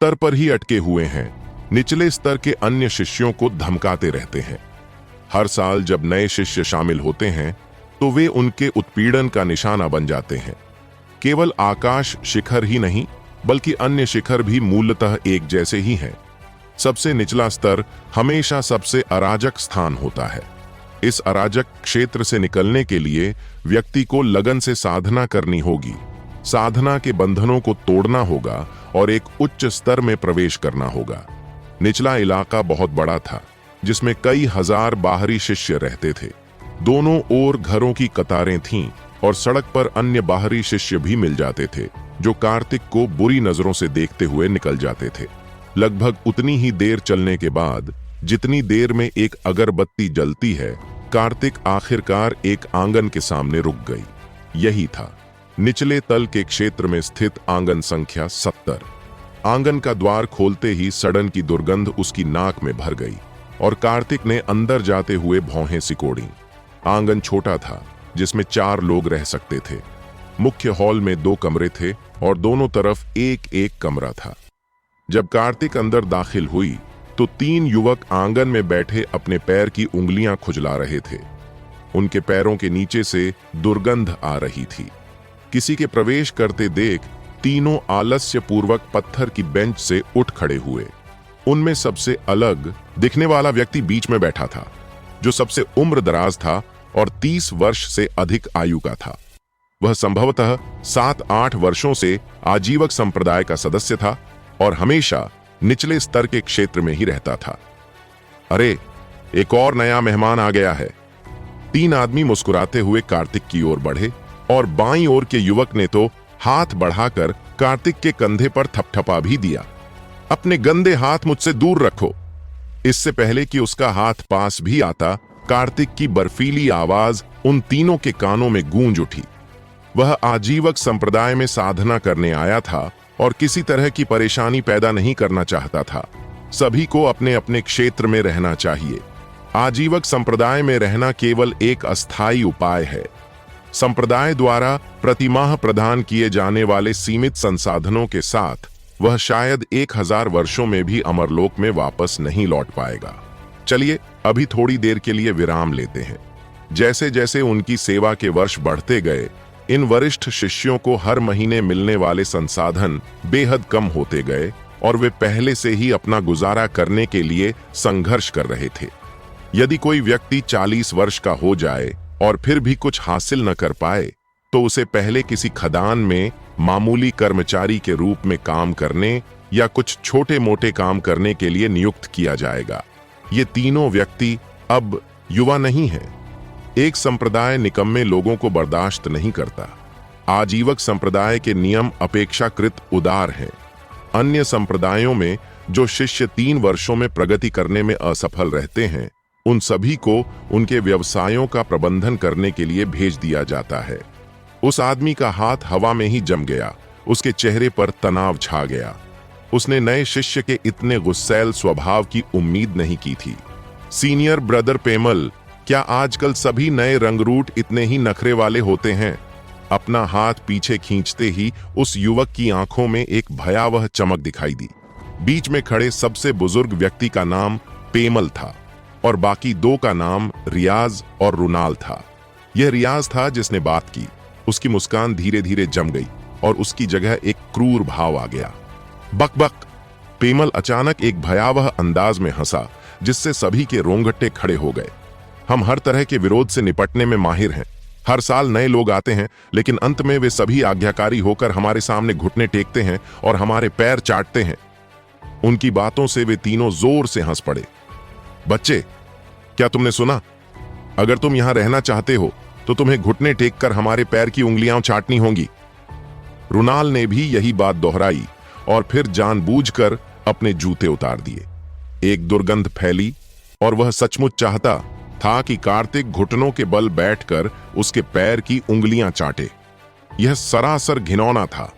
स्तर पर ही अटके हुए हैं, निचले स्तर के अन्य शिष्यों को धमकाते रहते हैं। हर साल जब नए शिष्य शामिल होते हैं तो वे उनके उत्पीड़न का निशाना बन जाते हैं। केवल आकाश शिखर ही नहीं बल्कि अन्य शिखर भी मूलतः एक जैसे ही हैं। सबसे निचला स्तर हमेशा सबसे अराजक स्थान होता है। इस अराजक क्षेत्र से निकलने के लिए व्यक्ति को लगन से साधना करनी होगी, साधना के बंधनों को तोड़ना होगा और एक उच्च स्तर में प्रवेश करना होगा। निचला इलाका बहुत बड़ा था, जिसमें कई हजार बाहरी शिष्य रहते थे। दोनों ओर घरों की कतारें थीं और सड़क पर अन्य बाहरी शिष्य भी मिल जाते थे, जो कार्तिक को बुरी नजरों से देखते हुए निकल जाते थे। लगभग उतनी ही देर चलने के बाद, जितनी देर में एक अगरबत्ती जलती है, कार्तिक आखिरकार एक आंगन के सामने रुक गई। यही था निचले तल के क्षेत्र में स्थित आंगन संख्या 70। आंगन का द्वार खोलते ही सड़न की दुर्गंध उसकी नाक में भर गई और कार्तिक ने अंदर जाते हुए भौहें सिकोड़ी। आंगन छोटा था, जिसमें 4 लोग रह सकते थे। मुख्य हॉल में 2 कमरे थे और दोनों तरफ एक एक कमरा था। जब कार्तिक अंदर दाखिल हुई तो 3 युवक आंगन में बैठे अपने पैर की उंगलियां खुजला रहे थे। उनके पैरों के नीचे से दुर्गंध आ रही थी। किसी के प्रवेश करते देख तीनों आलस्य पूर्वक पत्थर की बेंच से उठ खड़े हुए। उनमें सबसे अलग दिखने वाला व्यक्ति बीच में बैठा था, जो सबसे उम्र दराज था और 30 वर्ष से अधिक आयु का था। वह संभवतः 7-8 वर्षों से आजीवक संप्रदाय का सदस्य था और हमेशा निचले स्तर के क्षेत्र में ही रहता था। अरे, एक और नया मेहमान आ गया है। 3 आदमी मुस्कुराते हुए कार्तिक की ओर बढ़े और बाईं ओर के युवक ने तो हाथ बढ़ाकर कार्तिक के कंधे पर थपथपा भी दिया। अपने गंदे हाथ मुझसे दूर रखो। इससे पहले कि उसका हाथ पास भी आता, कार्तिक की बर्फीली आवाज उन तीनों के कानों में गूंज उठी। वह आजीवक संप्रदाय में साधना करने आया था और किसी तरह की परेशानी पैदा नहीं करना चाहता था। सभी को अपने अपने क्षेत्र में रहना चाहिए। आजीवक संप्रदाय में रहना केवल एक अस्थायी उपाय है। संप्रदाय द्वारा प्रतिमाह प्रदान किए जाने वाले सीमित संसाधनों के साथ वह शायद 1000 वर्षों में भी अमरलोक में वापस नहीं लौट पाएगा। चलिए अभी थोड़ी देर के लिए विराम लेते हैं। जैसे जैसे उनकी सेवा के वर्ष बढ़ते गए, इन वरिष्ठ शिष्यों को हर महीने मिलने वाले संसाधन बेहद कम होते गए और वे पहले से ही अपना गुजारा करने के लिए संघर्ष कर रहे थे। यदि कोई व्यक्ति 40 वर्ष का हो जाए और फिर भी कुछ हासिल न कर पाए, तो उसे पहले किसी खदान में मामूली कर्मचारी के रूप में काम करने या कुछ छोटे मोटे काम करने के लिए नियुक्त किया जाएगा। ये तीनों व्यक्ति अब युवा नहीं हैं। एक संप्रदाय निकम्मे लोगों को बर्दाश्त नहीं करता। आजीवक संप्रदाय के नियम अपेक्षाकृत उदार हैं। अन्य संप्रदायों में जो शिष्य 3 वर्षों में प्रगति करने में असफल रहते हैं, उन सभी को उनके व्यवसायों का प्रबंधन करने के लिए भेज दिया जाता है। उस आदमी का हाथ हवा में ही जम गया। उसके चेहरे पर तनाव छा गया। उसने नए शिष्य के इतने गुस्सैल स्वभाव की उम्मीद नहीं की थी। सीनियर ब्रदर पेमल, क्या आजकल सभी नए रंगरूट इतने ही नखरे वाले होते हैं? अपना हाथ पीछे खींचते ही उस युवक की आंखों में एक भयावह चमक दिखाई दी। बीच में खड़े सबसे बुजुर्ग व्यक्ति का नाम पेमल था और बाकी 2 का नाम रियाज और रुनाल था। यह रियाज था जिसने बात की। उसकी मुस्कान धीरे धीरे जम गई और उसकी जगह एक क्रूर भाव आ गया। बक बक। पेमल अचानक एक भयावह अंदाज में हंसा, जिससे सभी के रोंगटे खड़े हो गए। हम हर तरह के विरोध से निपटने में माहिर हैं। हर साल नए लोग आते हैं, लेकिन अंत में वे सभी आज्ञाकारी होकर हमारे सामने घुटने टेकते हैं और हमारे पैर चाटते हैं। उनकी बातों से वे तीनों जोर से हंस पड़े। बच्चे, क्या तुमने सुना? अगर तुम यहां रहना चाहते हो तो तुम्हें घुटने टेककर हमारे पैर की उंगलियां चाटनी होंगी। रुनाल ने भी यही बात दोहराई और फिर जानबूझकर अपने जूते उतार दिए। एक दुर्गंध फैली और वह सचमुच चाहता था कि कार्तिक घुटनों के बल बैठकर उसके पैर की उंगलियां चाटे। यह सरासर घिनौना था।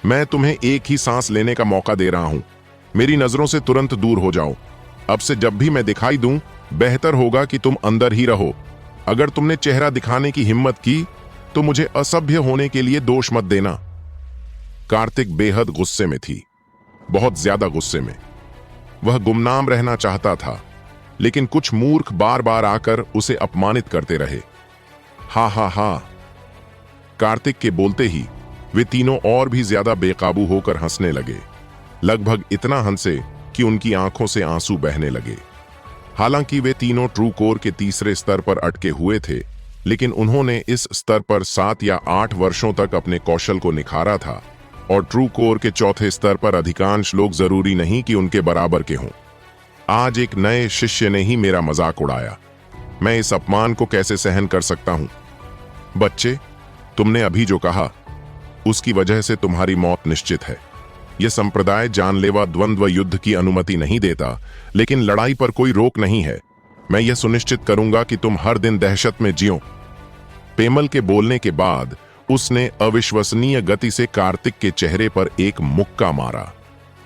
मैं तुम्हें एक ही सांस लेने का मौका दे रहा हूं। मेरी नजरों से तुरंत दूर हो जाओ। अब से जब भी मैं दिखाई दूं, बेहतर होगा कि तुम अंदर ही रहो। अगर तुमने चेहरा दिखाने की हिम्मत की तो मुझे असभ्य होने के लिए दोष मत देना। कार्तिक बेहद गुस्से में थी। बहुत ज्यादा गुस्से में। वह गुमनाम रहना चाहता था, लेकिन कुछ मूर्ख बार बार आकर उसे अपमानित करते रहे। हा हा हा। कार्तिक के बोलते ही वे तीनों और भी ज्यादा बेकाबू होकर हंसने लगे, लगभग इतना हंसे कि उनकी आंखों से आंसू बहने लगे। हालांकि वे तीनों ट्रू कोर के तीसरे स्तर पर अटके हुए थे, लेकिन उन्होंने इस स्तर पर 7 या 8 वर्षों तक अपने कौशल को निखारा था, और ट्रू कोर के चौथे स्तर पर अधिकांश लोग जरूरी नहीं कि उनके बराबर के हों। आज एक नए शिष्य ने ही मेरा मजाक उड़ाया। मैं इस अपमान को कैसे सहन कर सकता हूं? बच्चे, तुमने अभी जो कहा उसकी वजह से तुम्हारी मौत निश्चित है। यह संप्रदाय जानलेवा द्वंद्व युद्ध की अनुमति नहीं देता, लेकिन लड़ाई पर कोई रोक नहीं है। मैं यह सुनिश्चित करूंगा कि तुम हर दिन दहशत में जियो। पेमल के बोलने के बाद उसने अविश्वसनीय गति से कार्तिक के चेहरे पर एक मुक्का मारा।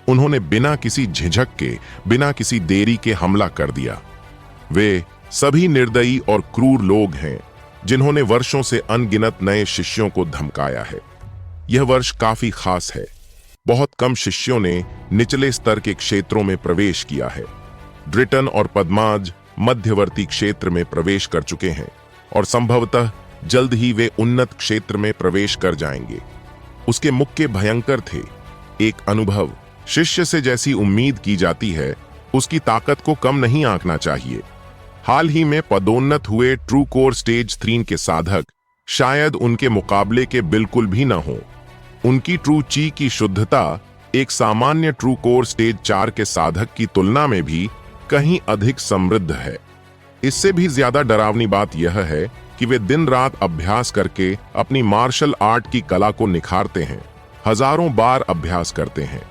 उन्होंने बिना किसी झिझक के, बिना किसी देरी के हमला कर दिया। वे सभी निर्दयी और क्रूर लोग हैं जिन्होंने वर्षों से अनगिनत नए शिष्यों को धमकाया है। यह वर्ष काफी खास है। बहुत कम शिष्यों ने निचले स्तर के क्षेत्रों में प्रवेश किया है। ड्रिटन और पद्माज मध्यवर्ती क्षेत्र में प्रवेश कर चुके हैं, और संभवतः जल्द ही वे उन्नत क्षेत्र में प्रवेश कर जाएंगे। उसके मुक्के भयंकर थे। एक अनुभव शिष्य से जैसी उम्मीद की जाती है, उसकी ताकत को कम नहीं आंकना चाहिए। हाल ही में पदोन्नत हुए ट्रू कोर स्टेज 3 के साधक शायद उनके मुकाबले के बिल्कुल भी न हो। उनकी ट्रू ची की शुद्धता एक सामान्य ट्रू कोर स्टेज 4 के साधक की तुलना में भी कहीं अधिक समृद्ध है। इससे भी ज्यादा डरावनी बात यह है कि वे दिन रात अभ्यास करके अपनी मार्शल आर्ट की कला को निखारते हैं, हजारों बार अभ्यास करते हैं।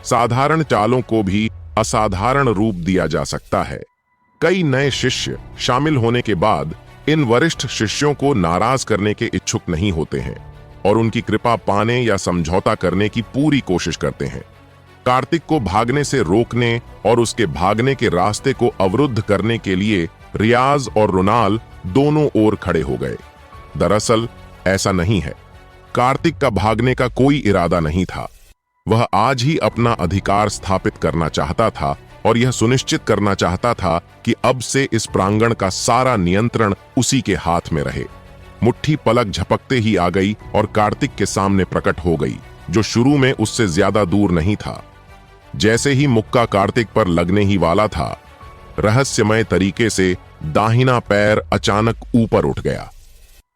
साधारण चालों को भी असाधारण रूप दिया जा सकता है। कई नए शिष्य शामिल होने के बाद इन वरिष्ठ शिष्यों को नाराज करने के इच्छुक नहीं होते हैं और उनकी कृपा पाने या समझौता करने की पूरी कोशिश करते हैं। कार्तिक को भागने से रोकने और उसके भागने के रास्ते को अवरुद्ध करने के लिए रियाज और रुनाल दोनों ओर खड़े हो गए। दरअसल ऐसा नहीं है। कार्तिक का भागने का कोई इरादा नहीं था। वह आज ही अपना अधिकार स्थापित करना चाहता था और यह सुनिश्चित करना चाहता था कि अब से इस प्रांगण का सारा नियंत्रण उसी के हाथ में रहे। मुट्ठी पलक झपकते ही आ गई और कार्तिक के सामने प्रकट हो गई, जो शुरू में उससे ज्यादा दूर नहीं था। जैसे ही मुक्का कार्तिक पर लगने ही वाला था, रहस्यमय तरीके से दाहिना पैर अचानक ऊपर उठ गया।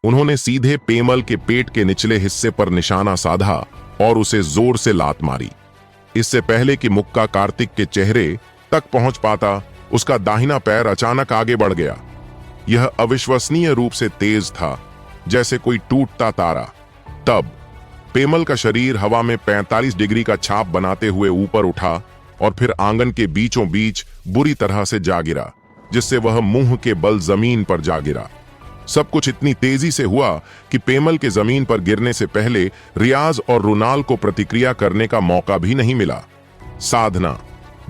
उन्होंने सीधे पेमल के पेट के निचले हिस्से पर निशाना साधा और उसे जोर से लात मारी। इससे पहले कि मुक्का कार्तिक के चेहरे तक पहुंच पाता, उसका दाहिना पैर अचानक आगे बढ़ गया। यह अविश्वसनीय रूप से तेज था, जैसे कोई टूटता तारा। तब पेमल का शरीर हवा में 45 डिग्री का छाप बनाते हुए ऊपर उठा और फिर आंगन के बीचों बीच बुरी तरह से जा गिरा, जिससे वह मुंह के बल जमीन पर जा गिरा। सब कुछ इतनी तेजी से हुआ कि पेमल के जमीन पर गिरने से पहले रियाज और रुनाल को प्रतिक्रिया करने का मौका भी नहीं मिला। साधना।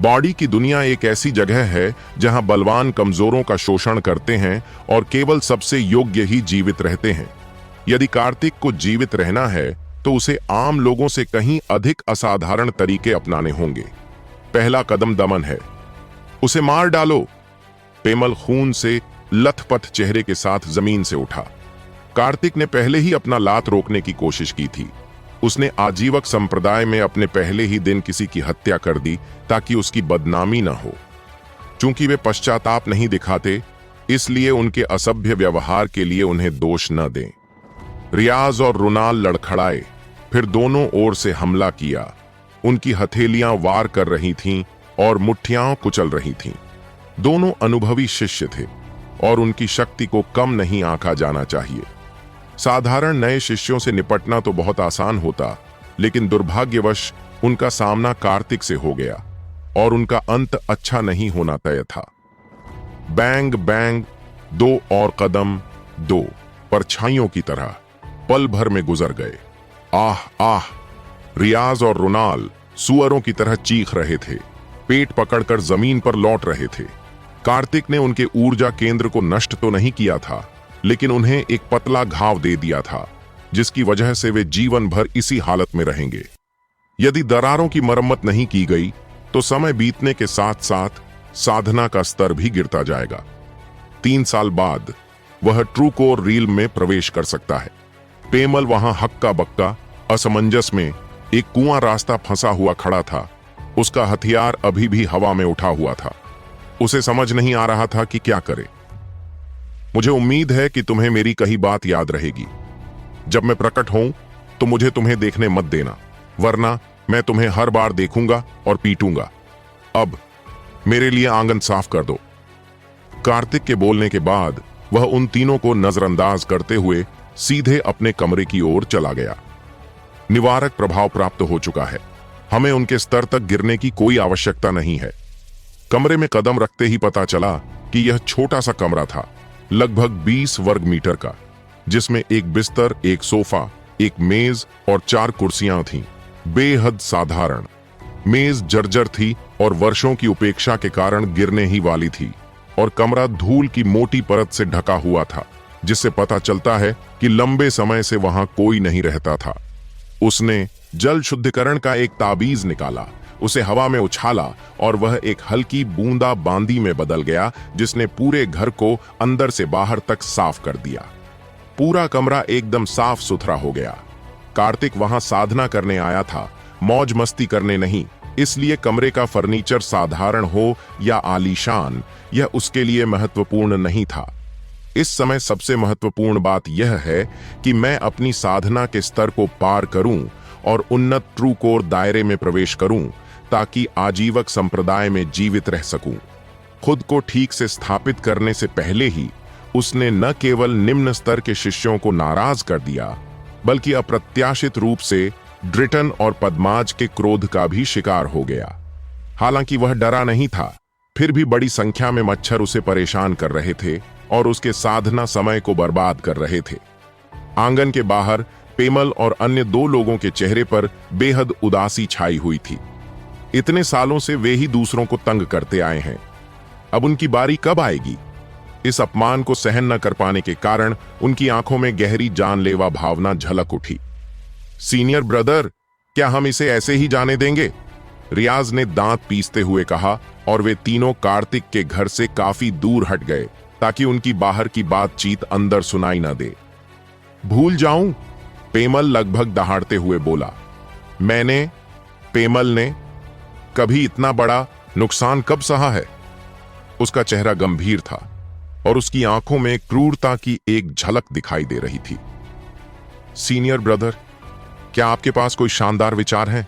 बॉडी की दुनिया एक ऐसी जगह है जहां बलवान कमजोरों का शोषण करते हैं और केवल सबसे योग्य ही जीवित रहते हैं। यदि कार्तिक को जीवित रहना है तो उसे आम लोगों से कहीं अधिक असाधारण तरीके अपनाने होंगे। पहला कदम दमन है। उसे मार डालो। पेमल खून से लथपथ चेहरे के साथ जमीन से उठा। कार्तिक ने पहले ही अपना लात रोकने की कोशिश की थी। उसने आजीवक संप्रदाय में अपने पहले ही दिन किसी की हत्या कर दी ताकि उसकी बदनामी न हो। चूंकि वे पश्चाताप नहीं दिखाते, इसलिए उनके असभ्य व्यवहार के लिए उन्हें दोष न दें। रियाज और रुनाल लड़खड़ाए, फिर दोनों ओर से हमला किया। उनकी हथेलियां वार कर रही थीं और मुट्ठियां कुचल रही थीं। दोनों अनुभवी शिष्य थे और उनकी शक्ति को कम नहीं आंका जाना चाहिए। साधारण नए शिष्यों से निपटना तो बहुत आसान होता, लेकिन दुर्भाग्यवश उनका सामना कार्तिक से हो गया और उनका अंत अच्छा नहीं होना तय था। बैंग बैंग, 2 और कदम, 2 परछाइयों की तरह पल भर में गुजर गए। आह आह। रियाज और रुनाल सुअरों की तरह चीख रहे थे, पेट पकड़कर जमीन पर लौट रहे थे। कार्तिक ने उनके ऊर्जा केंद्र को नष्ट तो नहीं किया था, लेकिन उन्हें एक पतला घाव दे दिया था, जिसकी वजह से वे जीवन भर इसी हालत में रहेंगे। यदि दरारों की मरम्मत नहीं की गई तो समय बीतने के साथ साथ साधना का स्तर भी गिरता जाएगा। 3 साल बाद वह ट्रू कोर रील में प्रवेश कर सकता है। पेमल वहां हक्का बक्का असमंजस में एक कुआं रास्ता फंसा हुआ खड़ा था। उसका हथियार अभी भी हवा में उठा हुआ था। उसे समझ नहीं आ रहा था कि क्या करे। मुझे उम्मीद है कि तुम्हें मेरी कही बात याद रहेगी। जब मैं प्रकट हूं तो मुझे तुम्हें देखने मत देना, वरना मैं तुम्हें हर बार देखूंगा और पीटूंगा। अब मेरे लिए आंगन साफ कर दो। कार्तिक के बोलने के बाद वह उन तीनों को नजरअंदाज करते हुए सीधे अपने कमरे की ओर चला गया। निवारक प्रभाव प्राप्त हो चुका है। हमें उनके स्तर तक गिरने की कोई आवश्यकता नहीं है। कमरे में कदम रखते ही पता चला कि यह छोटा सा कमरा था, लगभग 20 वर्ग मीटर का, जिसमें एक बिस्तर, एक सोफा, एक मेज और 4 कुर्सियां थीं। बेहद साधारण। मेज जर्जर थी और वर्षों की उपेक्षा के कारण गिरने ही वाली थी, और कमरा धूल की मोटी परत से ढका हुआ था, जिससे पता चलता है कि लंबे समय से वहां कोई नहीं रहता था। उसने जल शुद्धिकरण का एक ताबीज निकाला, उसे हवा में उछाला और वह एक हल्की बूंदा बांदी में बदल गया, जिसने पूरे घर को अंदर से बाहर तक साफ कर दिया। पूरा कमरा एकदम साफ सुथरा हो गया। कार्तिक वहां साधना करने आया था, मौज मस्ती करने नहीं। इसलिए कमरे का फर्नीचर साधारण हो या आलीशान, यह उसके लिए महत्वपूर्ण नहीं था। इस समय सबसे महत्वपूर्ण बात यह है कि मैं अपनी साधना के स्तर को पार करूं और उन्नत ट्रू कोर दायरे में प्रवेश करूं, ताकि आजीवक संप्रदाय में जीवित रह सकूं। खुद को ठीक से स्थापित करने से पहले ही उसने न केवल निम्न स्तर के शिष्यों को नाराज कर दिया, बल्कि अप्रत्याशित रूप से ड्रिटन और पद्माज के क्रोध का भी शिकार हो गया। हालांकि वह डरा नहीं था, फिर भी बड़ी संख्या में मच्छर उसे परेशान कर रहे थे और उसके साधना समय को बर्बाद कर रहे थे। आंगन के बाहर पेमल और अन्य 2 लोगों के चेहरे पर बेहद उदासी छाई हुई थी। इतने सालों से वे ही दूसरों को तंग करते आए हैं, अब उनकी बारी कब आएगी? इस अपमान को सहन न कर पाने के कारण उनकी आंखों में गहरी जानलेवा भावना झलक उठी। सीनियर ब्रदर, क्या हम इसे ऐसे ही जाने देंगे? रियाज ने दांत पीसते हुए कहा, और वे तीनों कार्तिक के घर से काफी दूर हट गए, ताकि उनकी बाहर की बातचीत अंदर सुनाई न दे। भूल जाऊं? पेमल लगभग दहाड़ते हुए बोला। पेमल ने कभी इतना बड़ा नुकसान कब सहा है? उसका चेहरा गंभीर था और उसकी आंखों में क्रूरता की एक झलक दिखाई दे रही थी। सीनियर ब्रदर, क्या आपके पास कोई शानदार विचार है?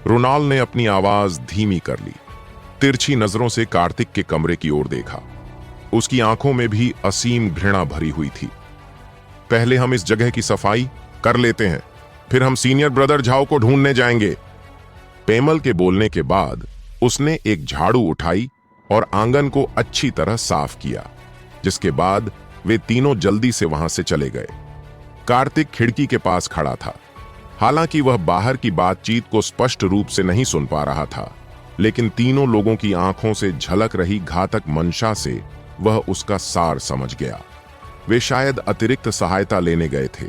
रोनाल्ड ने अपनी आवाज धीमी कर ली। तिरछी नजरों से कार्तिक के कमरे की ओर देखा। उसकी आंखों में भी असीम घृणा भरी हुई थी। पहले हम इस जगह की सफाई कर लेते हैं, फिर हम सीनियर ब्रदर झाओ को ढूंढने जाएंगे। पेमल के बोलने के बाद उसने एक झाड़ू उठाई और आंगन को अच्छी तरह साफ किया, जिसके बाद वे तीनों जल्दी से वहां से चले गए। कार्तिक खिड़की के पास खड़ा था। हालांकि वह बाहर की बातचीत को स्पष्ट रूप से नहीं सुन पा रहा था, लेकिन तीनों लोगों की आंखों से झलक रही घातक मंशा से वह उसका सार समझ गया। वे शायद अतिरिक्त सहायता लेने गए थे।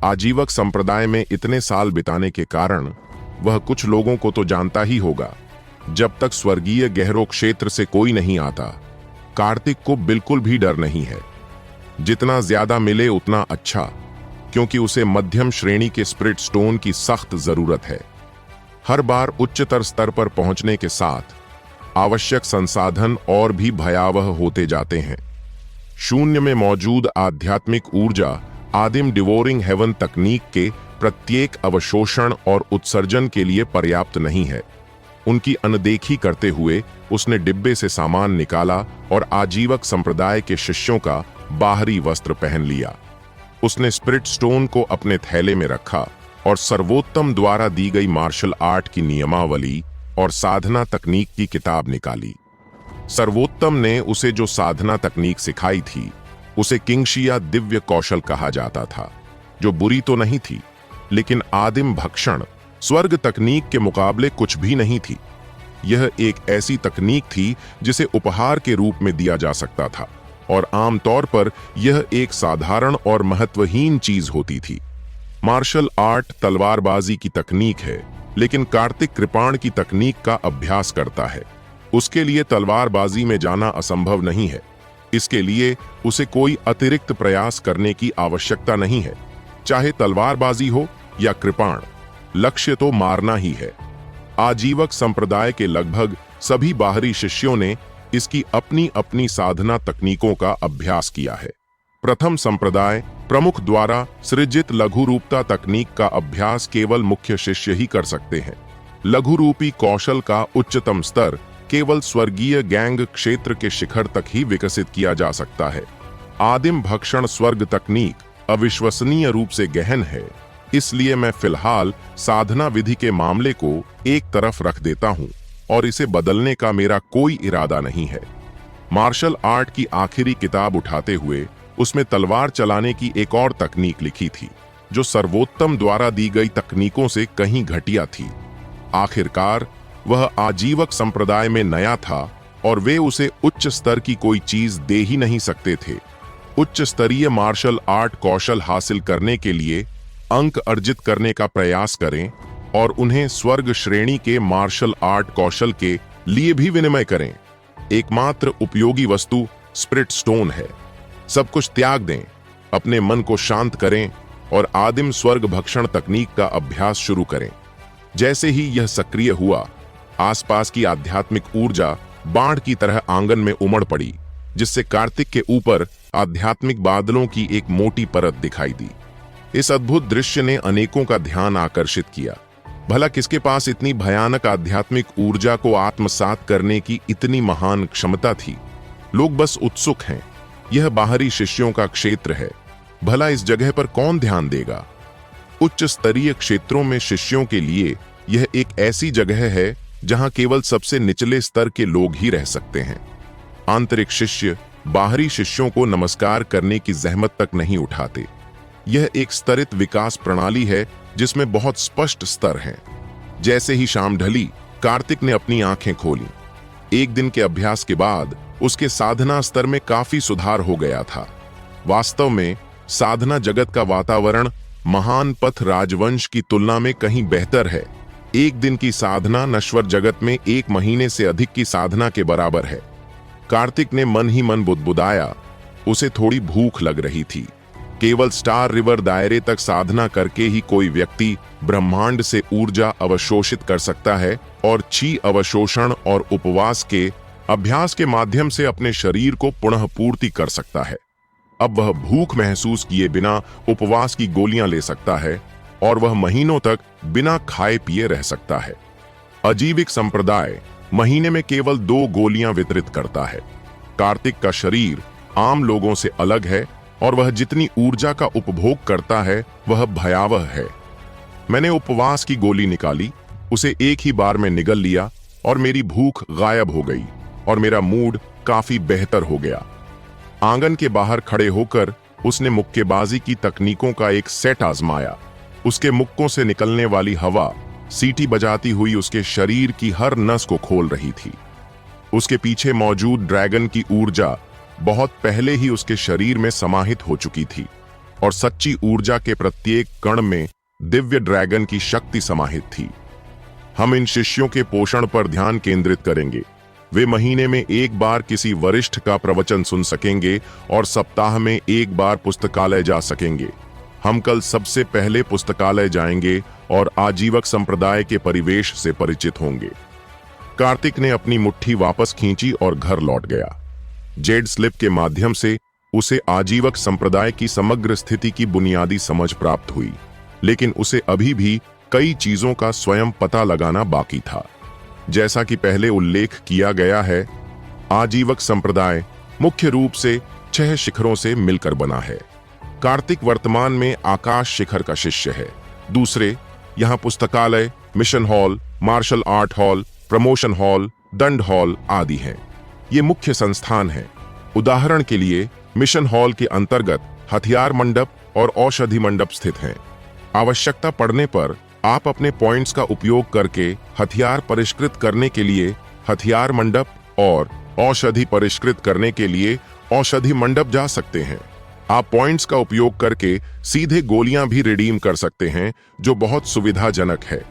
आजीवक संप्रदाय में इतने साल बिताने के कारण वह कुछ लोगों को तो जानता ही होगा। जब तक स्वर्गीय गहरो क्षेत्र से कोई नहीं आता, कार्तिक को बिल्कुल भी डर नहीं है। जितना ज्यादा मिले उतना अच्छा, क्योंकि उसे मध्यम श्रेणी के स्पिरिट स्टोन की सख्त जरूरत है। हर बार उच्चतर स्तर पर पहुंचने के साथ आवश्यक संसाधन और भी भयावह होते जाते हैं। शून्य में मौजूद आध्यात्मिक ऊर्जा आदिम डिवोरिंग हेवन तकनीक के प्रत्येक अवशोषण और उत्सर्जन के लिए पर्याप्त नहीं है। उनकी अनदेखी करते हुए उसने डिब्बे से सामान निकाला और आजीवक संप्रदाय के शिष्यों का बाहरी वस्त्र पहन लिया। उसने स्पिरिट स्टोन को अपने थैले में रखा और सर्वोत्तम द्वारा दी गई मार्शल आर्ट की नियमावली और साधना तकनीक की किताब निकाली। सर्वोत्तम ने उसे जो साधना तकनीक सिखाई थी, उसे किंगशिया दिव्य कौशल कहा जाता था, जो बुरी तो नहीं थी, लेकिन आदिम भक्षण स्वर्ग तकनीक के मुकाबले कुछ भी नहीं थी। यह एक ऐसी तकनीक थी जिसे उपहार के रूप में दिया जा सकता था, और आमतौर पर यह एक साधारण और महत्वहीन चीज होती थी। मार्शल आर्ट तलवारबाजी की तकनीक है लेकिन कार्तिक कृपाण की तकनीक का अभ्यास करता है। उसके लिए तलवारबाजी में जाना असंभव नहीं है। इसके लिए उसे कोई अतिरिक्त प्रयास करने की आवश्यकता नहीं है। चाहे तलवारबाजी हो या कृपाण, लक्ष्य तो मारना ही है। आजीवक संप्रदाय के लगभग सभी बाहरी शिष्यों ने इसकी अपनी अपनी साधना तकनीकों का अभ्यास किया है। प्रथम संप्रदाय प्रमुख द्वारा सृजित लघु रूपता तकनीक का अभ्यास केवल मुख्य शिष्य ही कर सकते हैं। लघु रूपी कौशल का उच्चतम स्तर केवल स्वर्गीय गैंग क्षेत्र के शिखर तक ही विकसित किया जा सकता है। आदिम भक्षण स्वर्ग तकनीक अविश्वसनीय रूप से गहन है, इसलिए मैं फिलहाल साधना विधि के मामले को एक तरफ रख देता हूं और इसे बदलने का मेरा कोई इरादा नहीं है। मार्शल आर्ट की आखिरी किताब उठाते हुए उसमें तलवार चलाने की एक और तकनीक लिखी थी, जो सर्वोत्तम द्वारा दी गई तकनीकों से कहीं घटिया थी। आखिरकार वह आजीवक संप्रदाय में नया था और वे उसे उच्च स्तर की कोई चीज दे ही नहीं सकते थे। उच्च स्तरीय मार्शल आर्ट कौशल हासिल करने के लिए अंक अर्जित करने का प्रयास करें और उन्हें स्वर्ग श्रेणी के मार्शल आर्ट कौशल के लिए भी विनिमय करें। एकमात्र उपयोगी वस्तु स्पिरिट स्टोन है। सब कुछ त्याग दें, अपने मन को शांत करें और आदिम स्वर्ग भक्षण तकनीक का अभ्यास शुरू करें। जैसे ही यह सक्रिय हुआ, आसपास की आध्यात्मिक ऊर्जा बाढ़ की तरह आंगन में उमड़ पड़ी, जिससे कार्तिक के ऊपर आध्यात्मिक बादलों की एक मोटी परत दिखाई दी। इस अद्भुत दृश्य ने अनेकों का ध्यान आकर्षित किया। भला किसके पास इतनी भयानक आध्यात्मिक ऊर्जा को आत्मसात करने की इतनी महान क्षमता थी? लोग बस उत्सुक हैं। यह बाहरी शिष्यों का क्षेत्र है। भला इस जगह पर कौन ध्यान देगा? उच्च स्तरीय क्षेत्रों में शिष्यों के लिए यह एक ऐसी जगह है जहां केवल सबसे निचले स्तर के लोग ही रह सकते हैं। आंतरिक शिष्य बाहरी शिष्यों को नमस्कार करने की जहमत तक नहीं उठाते। यह एक स्तरित विकास प्रणाली है जिसमें बहुत स्पष्ट स्तर हैं। जैसे ही शाम ढली, कार्तिक ने अपनी आंखें खोली। एक दिन के अभ्यास के बाद उसके साधना स्तर में काफी सुधार हो गया था। वास्तव में साधना जगत का वातावरण महान पथ राजवंश की तुलना में कहीं बेहतर है। एक दिन की साधना नश्वर जगत में 1 महीने से अधिक की साधना के बराबर है। कार्तिक ने मन ही मन बुदबुदाया। उसे थोड़ी भूख लग रही थी। केवल स्टार रिवर दायरे तक साधना करके ही कोई व्यक्ति ब्रह्मांड से ऊर्जा अवशोषित कर सकता है और ची अवशोषण और उपवास के अभ्यास के माध्यम से अपने शरीर को पुनः पूर्ति कर सकता है। अब वह भूख महसूस किए बिना उपवास की गोलियां ले सकता है और वह महीनों तक बिना खाए पिए रह सकता है। आजीविक संप्रदाय महीने में केवल 2 गोलियां वितरित करता है। कार्तिक का शरीर आम लोगों से अलग है और वह जितनी ऊर्जा का उपभोग करता है वह भयावह है। मैंने उपवास की गोली निकाली, उसे एक ही बार में निगल लिया और मेरी भूख गायब हो गई और मेरा मूड काफी बेहतर हो गया। आंगन के बाहर खड़े होकर उसने मुक्केबाजी की तकनीकों का एक सेट आजमाया। उसके मुक्कों से निकलने वाली हवा सीटी बजाती हुई उसके शरीर की हर नस को खोल रही थी। उसके पीछे मौजूद ड्रैगन की ऊर्जा बहुत पहले ही उसके शरीर में समाहित हो चुकी थी और सच्ची ऊर्जा के प्रत्येक कण में दिव्य ड्रैगन की शक्ति समाहित थी। हम इन शिष्यों के पोषण पर ध्यान केंद्रित करेंगे। वे महीने में 1 बार किसी वरिष्ठ का प्रवचन सुन सकेंगे और सप्ताह में 1 बार पुस्तकालय जा सकेंगे। हम कल सबसे पहले पुस्तकालय जाएंगे और आजीवक संप्रदाय के परिवेश से परिचित होंगे। कार्तिक ने अपनी मुट्ठी वापस खींची और घर लौट गया। जेड स्लिप के माध्यम से उसे आजीवक संप्रदाय की समग्र स्थिति की बुनियादी समझ प्राप्त हुई, लेकिन उसे अभी भी कई चीजों का स्वयं पता लगाना बाकी था। जैसा कि पहले उल्लेख किया गया है, आजीवक संप्रदाय मुख्य रूप से 6 शिखरों से मिलकर बना है। कार्तिक वर्तमान में आकाश शिखर का शिष्य है। दूसरे यहाँ पुस्तकालय, mission hall, martial art hall, promotion hall, दंड हॉल आदि हैं। ये मुख्य संस्थान हैं। उदाहरण के लिए मिशन हॉल के अंतर्गत हथियार मंडप और औषधि मंडप स्थित हैं। आवश्यकता पड़ने पर आप अपने पॉइंट्स का उपयोग करके हथियार परिष्कृत करने के लिए हथियार मंडप और औषधि परिष्कृत करने के लिए औषधि मंडप जा सकते हैं। आप पॉइंट्स का उपयोग करके सीधे गोलियां भी रिडीम कर सकते हैं, जो बहुत सुविधाजनक है।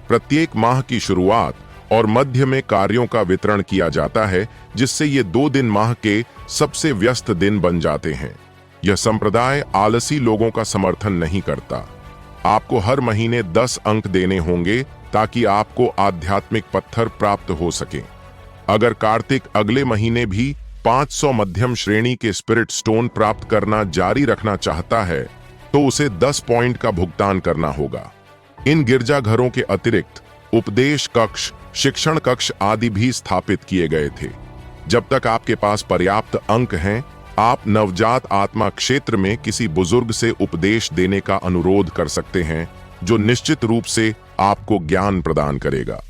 प्रत्येक माह की शुरुआत और मध्य में कार्यों का वितरण किया जाता है, जिससे ये 2 दिन माह के सबसे व्यस्त दिन बन जाते हैं। यह संप्रदाय आलसी लोगों का समर्थन नहीं करता। आपको हर महीने 10 अंक देने होंगे ताकि आपको आध्यात्मिक पत्थर प्राप्त हो सके। अगर कार्तिक अगले महीने भी 500 मध्यम श्रेणी के स्पिरिट स्टोन प्राप्त करना जारी रखना चाहता है तो उसे 10 पॉइंट का भुगतान करना होगा। इन गिरजाघरों के अतिरिक्त उपदेश कक्ष, शिक्षण कक्ष आदि भी स्थापित किए गए थे। जब तक आपके पास पर्याप्त अंक हैं, आप नवजात आत्मा क्षेत्र में किसी बुजुर्ग से उपदेश देने का अनुरोध कर सकते हैं, जो निश्चित रूप से आपको ज्ञान प्रदान करेगा।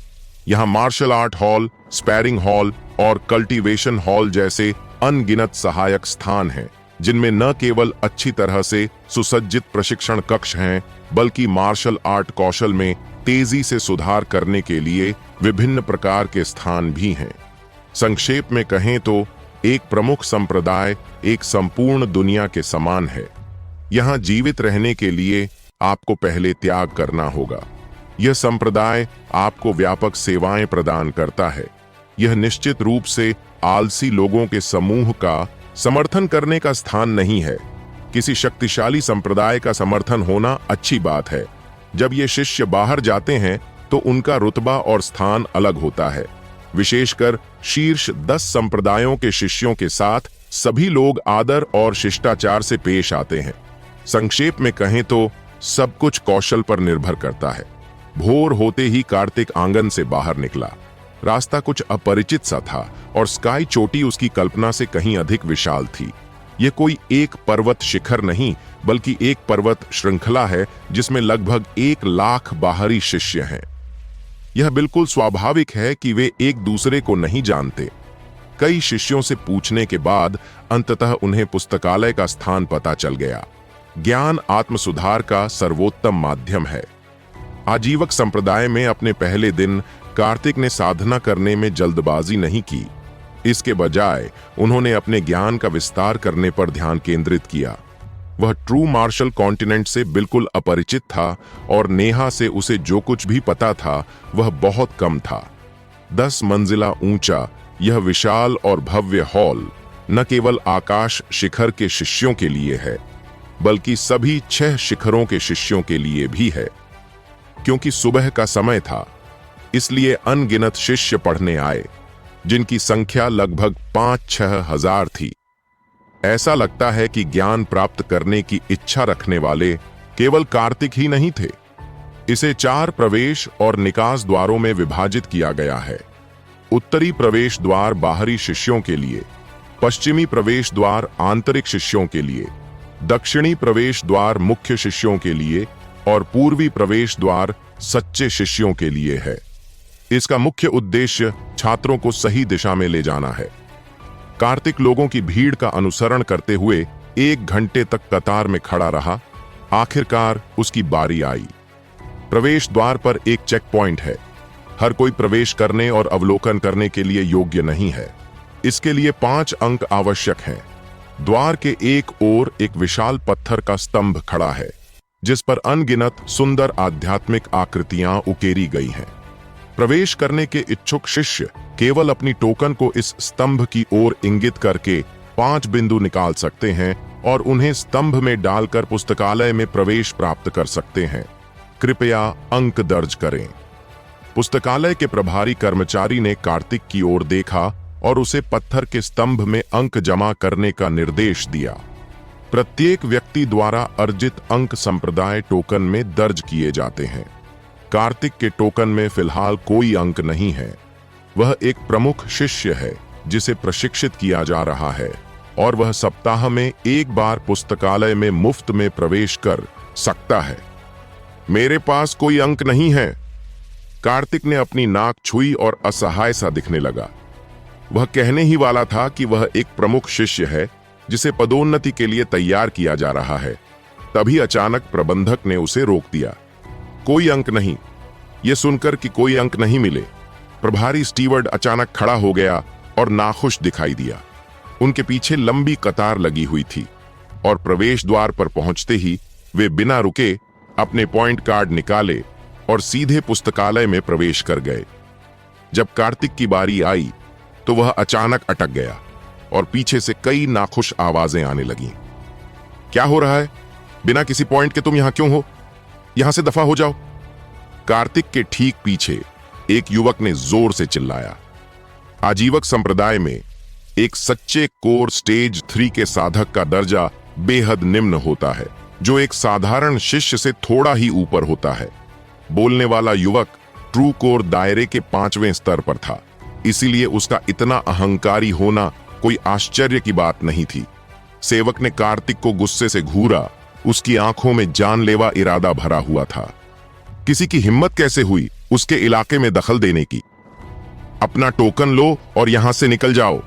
यहाँ martial art hall, sparring hall और कल्टीवेशन हॉल जैसे अनगिनत सहायक स्थान हैं, जिनमें न केवल अच्छी तरह से सुसज्जित प्रशिक्षण कक्ष हैं, बल्कि मार्शल आर्ट कौशल में तेजी से सुधार करने के लिए विभिन्न प्रकार के स्थान भी हैं। संक्षेप में कहें तो एक प्रमुख संप्रदाय एक संपूर्ण दुनिया के समान है। यहाँ जीवित रहने के लिए आपको पहले त्याग करना होगा। यह संप्रदाय आपको व्यापक सेवाएं प्रदान करता है। यह निश्चित रूप से आलसी लोगों के समूह का समर्थन करने का स्थान नहीं है। किसी शक्तिशाली संप्रदाय का समर्थन होना अच्छी बात है। जब ये शिष्य बाहर जाते हैं तो उनका रुतबा और स्थान अलग होता है। विशेषकर शीर्ष 10 संप्रदायों के शिष्यों के साथ सभी लोग आदर और शिष्टाचार से पेश आते हैं। संक्षेप में कहें तो सब कुछ कौशल पर निर्भर करता है। भोर होते ही कार्तिक आंगन से बाहर निकला। रास्ता कुछ अपरिचित सा था और स्काई चोटी उसकी कल्पना से कहीं अधिक विशाल थी। यह कोई एक पर्वत शिखर नहीं, बल्कि एक पर्वत श्रृंखला है जिसमें लगभग 1 लाख बाहरी शिष्य हैं। यह बिल्कुल स्वाभाविक है कि वे एक दूसरे को नहीं जानते। कई शिष्यों से पूछने के बाद अंततः उन्हें पुस्तकालय का स्थान पता चल गया। ज्ञान आत्मसुधार का सर्वोत्तम माध्यम है। आजीवक संप्रदाय में अपने पहले दिन कार्तिक ने साधना करने में जल्दबाजी नहीं की। इसके बजाय उन्होंने अपने ज्ञान का विस्तार करने पर ध्यान केंद्रित किया। वह ट्रू मार्शल कॉन्टिनेंट से बिल्कुल अपरिचित था और नेहा से उसे जो कुछ भी पता था वह बहुत कम था। 10 मंजिला ऊंचा यह विशाल और भव्य हॉल न केवल आकाश शिखर के शिष्यों के लिए है, बल्कि सभी 6 शिखरों के शिष्यों के लिए भी है। क्योंकि सुबह का समय था, इसलिए अनगिनत शिष्य पढ़ने आए, जिनकी संख्या लगभग 5-6 हजार थी। ऐसा लगता है कि ज्ञान प्राप्त करने की इच्छा रखने वाले केवल कार्तिक ही नहीं थे। इसे 4 प्रवेश और निकास द्वारों में विभाजित किया गया है। उत्तरी प्रवेश द्वार बाहरी शिष्यों के लिए, पश्चिमी प्रवेश द्वार आंतरिक शिष्यों के लिए, दक्षिणी प्रवेश द्वार मुख्य शिष्यों के लिए और पूर्वी प्रवेश द्वार सच्चे शिष्यों के लिए है। इसका मुख्य उद्देश्य छात्रों को सही दिशा में ले जाना है। कार्तिक लोगों की भीड़ का अनुसरण करते हुए 1 घंटे तक कतार में खड़ा रहा। आखिरकार उसकी बारी आई। प्रवेश द्वार पर एक चेक पॉइंट है। हर कोई प्रवेश करने और अवलोकन करने के लिए योग्य नहीं है। इसके लिए 5 अंक आवश्यक हैं। द्वार के एक ओर एक विशाल पत्थर का स्तंभ खड़ा है, जिस पर अनगिनत सुंदर आध्यात्मिक आकृतियां उकेरी गई हैं। प्रवेश करने के इच्छुक शिष्य केवल अपनी टोकन को इस स्तंभ की ओर इंगित करके 5 बिंदु निकाल सकते हैं और उन्हें स्तंभ में डालकर पुस्तकालय में प्रवेश प्राप्त कर सकते हैं। कृपया अंक दर्ज करें। पुस्तकालय के प्रभारी कर्मचारी ने कार्तिक की ओर देखा और उसे पत्थर के स्तंभ में अंक जमा करने का निर्देश दिया। प्रत्येक व्यक्ति द्वारा अर्जित अंक संप्रदाय टोकन में दर्ज किए जाते हैं। कार्तिक के टोकन में फिलहाल कोई अंक नहीं है। वह एक प्रमुख शिष्य है जिसे प्रशिक्षित किया जा रहा है और वह सप्ताह में 1 बार पुस्तकालय में मुफ्त में प्रवेश कर सकता है। मेरे पास कोई अंक नहीं है। कार्तिक ने अपनी नाक छुई और असहाय सा दिखने लगा। वह कहने ही वाला था कि वह एक प्रमुख शिष्य है जिसे पदोन्नति के लिए तैयार किया जा रहा है। तभी अचानक प्रबंधक ने उसे रोक दिया। कोई अंक नहीं। यह सुनकर कि कोई अंक नहीं मिले, प्रभारी स्टीवर्ड अचानक खड़ा हो गया और नाखुश दिखाई दिया। उनके पीछे लंबी कतार लगी हुई थी और प्रवेश द्वार पर पहुंचते ही वे बिना रुके अपने पॉइंट कार्ड निकाले और सीधे पुस्तकालय में प्रवेश कर गए। जब कार्तिक की बारी आई तो वह अचानक अटक गया और पीछे से कई नाखुश आवाजें आने लगीं। क्या हो रहा है? बिना किसी पॉइंट के तुम यहां क्यों हो? यहां से दफा हो जाओ। कार्तिक के ठीक पीछे एक युवक ने जोर से चिल्लाया। आजीवक संप्रदाय में एक सच्चे कोर स्टेज 3 के साधक का दर्जा बेहद निम्न होता है, जो एक साधारण शिष्य से थोड़ा ही ऊपर होता है। बोलने वाला युवक ट्रू कोर दायरे के 5वें स्तर पर था, इसीलिए उसका इतना अहंकारी होना कोई आश्चर्य की बात नहीं थी। सेवक ने कार्तिक को गुस्से से घूरा, उसकी आंखों में जानलेवा इरादा भरा हुआ था। किसी की हिम्मत कैसे हुई उसके इलाके में दखल देने की? अपना टोकन लो और यहां से निकल जाओ।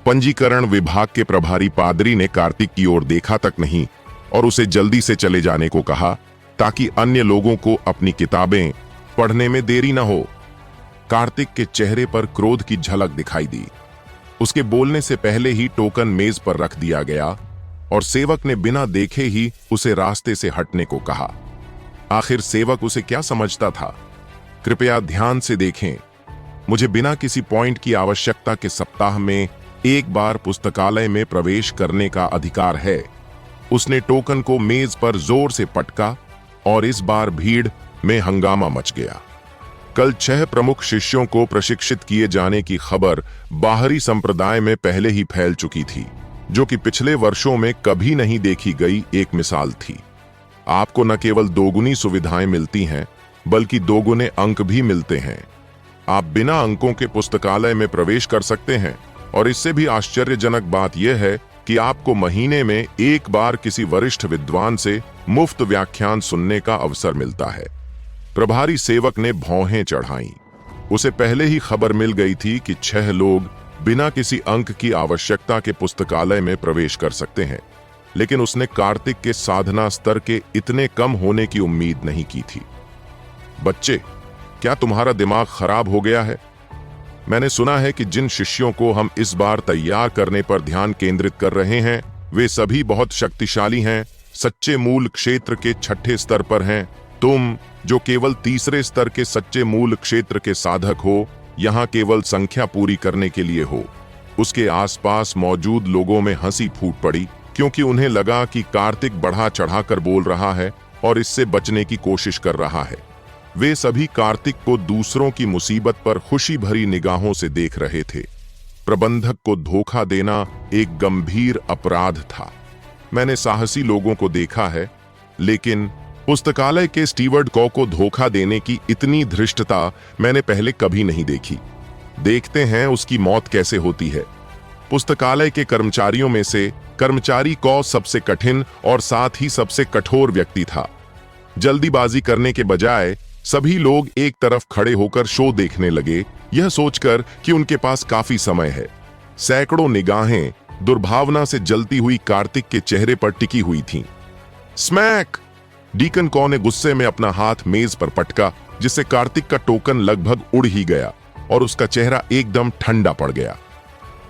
पंजीकरण विभाग के प्रभारी पादरी ने कार्तिक की ओर देखा तक नहीं और उसे जल्दी से चले जाने को कहा, ताकि अन्य लोगों को अपनी किताबें पढ़ने में देरी न हो। कार्तिक के चेहरे पर क्रोध की झलक दिखाई दी। उसके बोलने से पहले ही टोकन मेज पर रख दिया गया और सेवक ने बिना देखे ही उसे रास्ते से हटने को कहा। आखिर सेवक उसे क्या समझता था? कृपया ध्यान से देखें। मुझे बिना किसी पॉइंट की आवश्यकता के सप्ताह में एक बार पुस्तकालय में प्रवेश करने का अधिकार है। उसने टोकन को मेज पर जोर से पटका और इस बार भीड़ में हंगामा मच गया। कल 6 प्रमुख शिष्यों को प्रशिक्षित किए जाने की खबर बाहरी संप्रदाय में पहले ही फैल चुकी थी, जो कि पिछले वर्षों में कभी नहीं देखी गई एक मिसाल थी। आपको न केवल दोगुनी सुविधाएं मिलती हैं, बल्कि दोगुने अंक भी मिलते हैं। आप बिना अंकों के पुस्तकालय में प्रवेश कर सकते हैं और इससे भी आश्चर्यजनक बात यह है कि आपको महीने में एक बार किसी वरिष्ठ विद्वान से मुफ्त व्याख्यान सुनने का अवसर मिलता है। प्रभारी सेवक ने भौहें चढ़ाईं। उसे पहले ही खबर मिल गई थी कि 6 लोग बिना किसी अंक की आवश्यकता के पुस्तकालय में प्रवेश कर सकते हैं, लेकिन उसने कार्तिक के साधना स्तर के इतने कम होने की उम्मीद नहीं की थी। बच्चे, क्या तुम्हारा दिमाग खराब हो गया है? मैंने सुना है कि जिन शिष्यों को हम इस बार तैयार करने पर ध्यान केंद्रित कर रहे हैं, वे सभी बहुत शक्तिशाली हैं, सच्चे मूल क्षेत्र के 6ठे स्तर पर हैं। तुम, जो केवल 3रे स्तर के सच्चे मूल क्षेत्र के साधक हो, यहाँ केवल संख्या पूरी करने के लिए हो। उसके आसपास मौजूद लोगों में हंसी फूट पड़ी, क्योंकि उन्हें लगा कि कार्तिक बढ़ा चढ़ाकर बोल रहा है और इससे बचने की कोशिश कर रहा है। वे सभी कार्तिक को दूसरों की मुसीबत पर खुशी भरी निगाहों से देख रहे थे। प्रबंधक को धोखा देना एक गंभीर अपराध था। मैंने साहसी लोगों को देखा है, लेकिन पुस्तकालय के स्टीवर्ड को धोखा देने की इतनी धृष्टता मैंने पहले कभी नहीं देखी। देखते हैं उसकी मौत कैसे होती है। पुस्तकालय के कर्मचारियों में से कर्मचारी कौ सबसे कठिन और साथ ही सबसे कठोर व्यक्ति था। जल्दीबाजी करने के बजाय सभी लोग एक तरफ खड़े होकर शो देखने लगे, यह सोचकर कि उनके पास काफी समय है। सैकड़ों निगाहें दुर्भावना से जलती हुई कार्तिक के चेहरे पर टिकी हुई थीं। स्मैक! डीकन कौ ने गुस्से में अपना हाथ मेज पर पटका, जिससे कार्तिक का टोकन लगभग उड़ ही गया और उसका चेहरा एकदम ठंडा पड़ गया।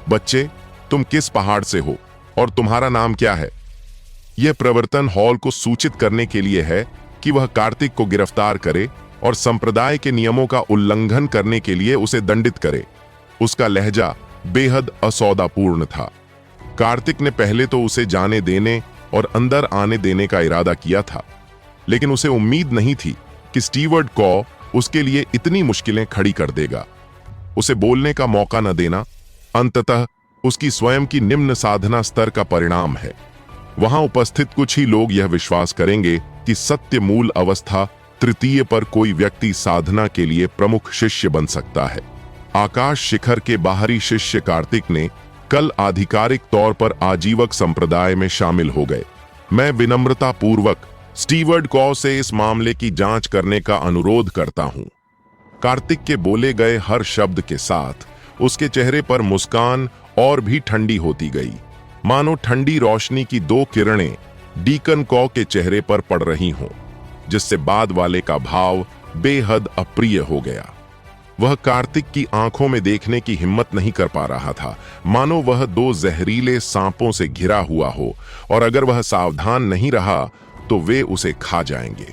बच्चे, तुम किस पहाड़ से हो और तुम्हारा नाम क्या है? यह प्रवर्तन हॉल को सूचित करने के लिए है कि वह कार्तिक को गिरफ्तार करे और संप्रदाय के नियमों का उल्लंघन करने के लिए उसे दंडित करे। उसका लहजा बेहद असौदापूर्ण था। कार्तिक ने पहले तो उसे जाने देने और अंदर आने देने का इरादा किया था, लेकिन उसे उम्मीद नहीं थी कि स्टीवर्ड कौ उसके लिए इतनी मुश्किलें खड़ी कर देगा। उसे बोलने का मौका न देना अंततः उसकी स्वयं की निम्न साधना स्तर का परिणाम है। वहां उपस्थित कुछ ही लोग यह विश्वास करेंगे कि सत्य मूल अवस्था तृतीय पर कोई व्यक्ति साधना के लिए प्रमुख शिष्य बन सकता है। आकाश शिखर के बाहरी शिष्य कार्तिक ने कल आधिकारिक तौर पर आजीवक संप्रदाय में शामिल हो गए। मैं विनम्रता पूर्वक स्टीवर्ड कौ से इस मामले की जांच करने का अनुरोध करता हूं। कार्तिक के बोले गए हर शब्द के साथ उसके चेहरे पर मुस्कान और भी ठंडी होती गई, मानो ठंडी रोशनी की 2 किरणें डीकन कौ के चेहरे पर पड़ रही हों, जिससे बाद वाले का भाव बेहद अप्रिय हो गया। वह कार्तिक की आंखों में देखने की हिम्मत नहीं कर पा रहा था, मानो वह 2 जहरीले सांपों से घिरा हुआ हो और अगर वह सावधान नहीं रहा तो वे उसे खा जाएंगे।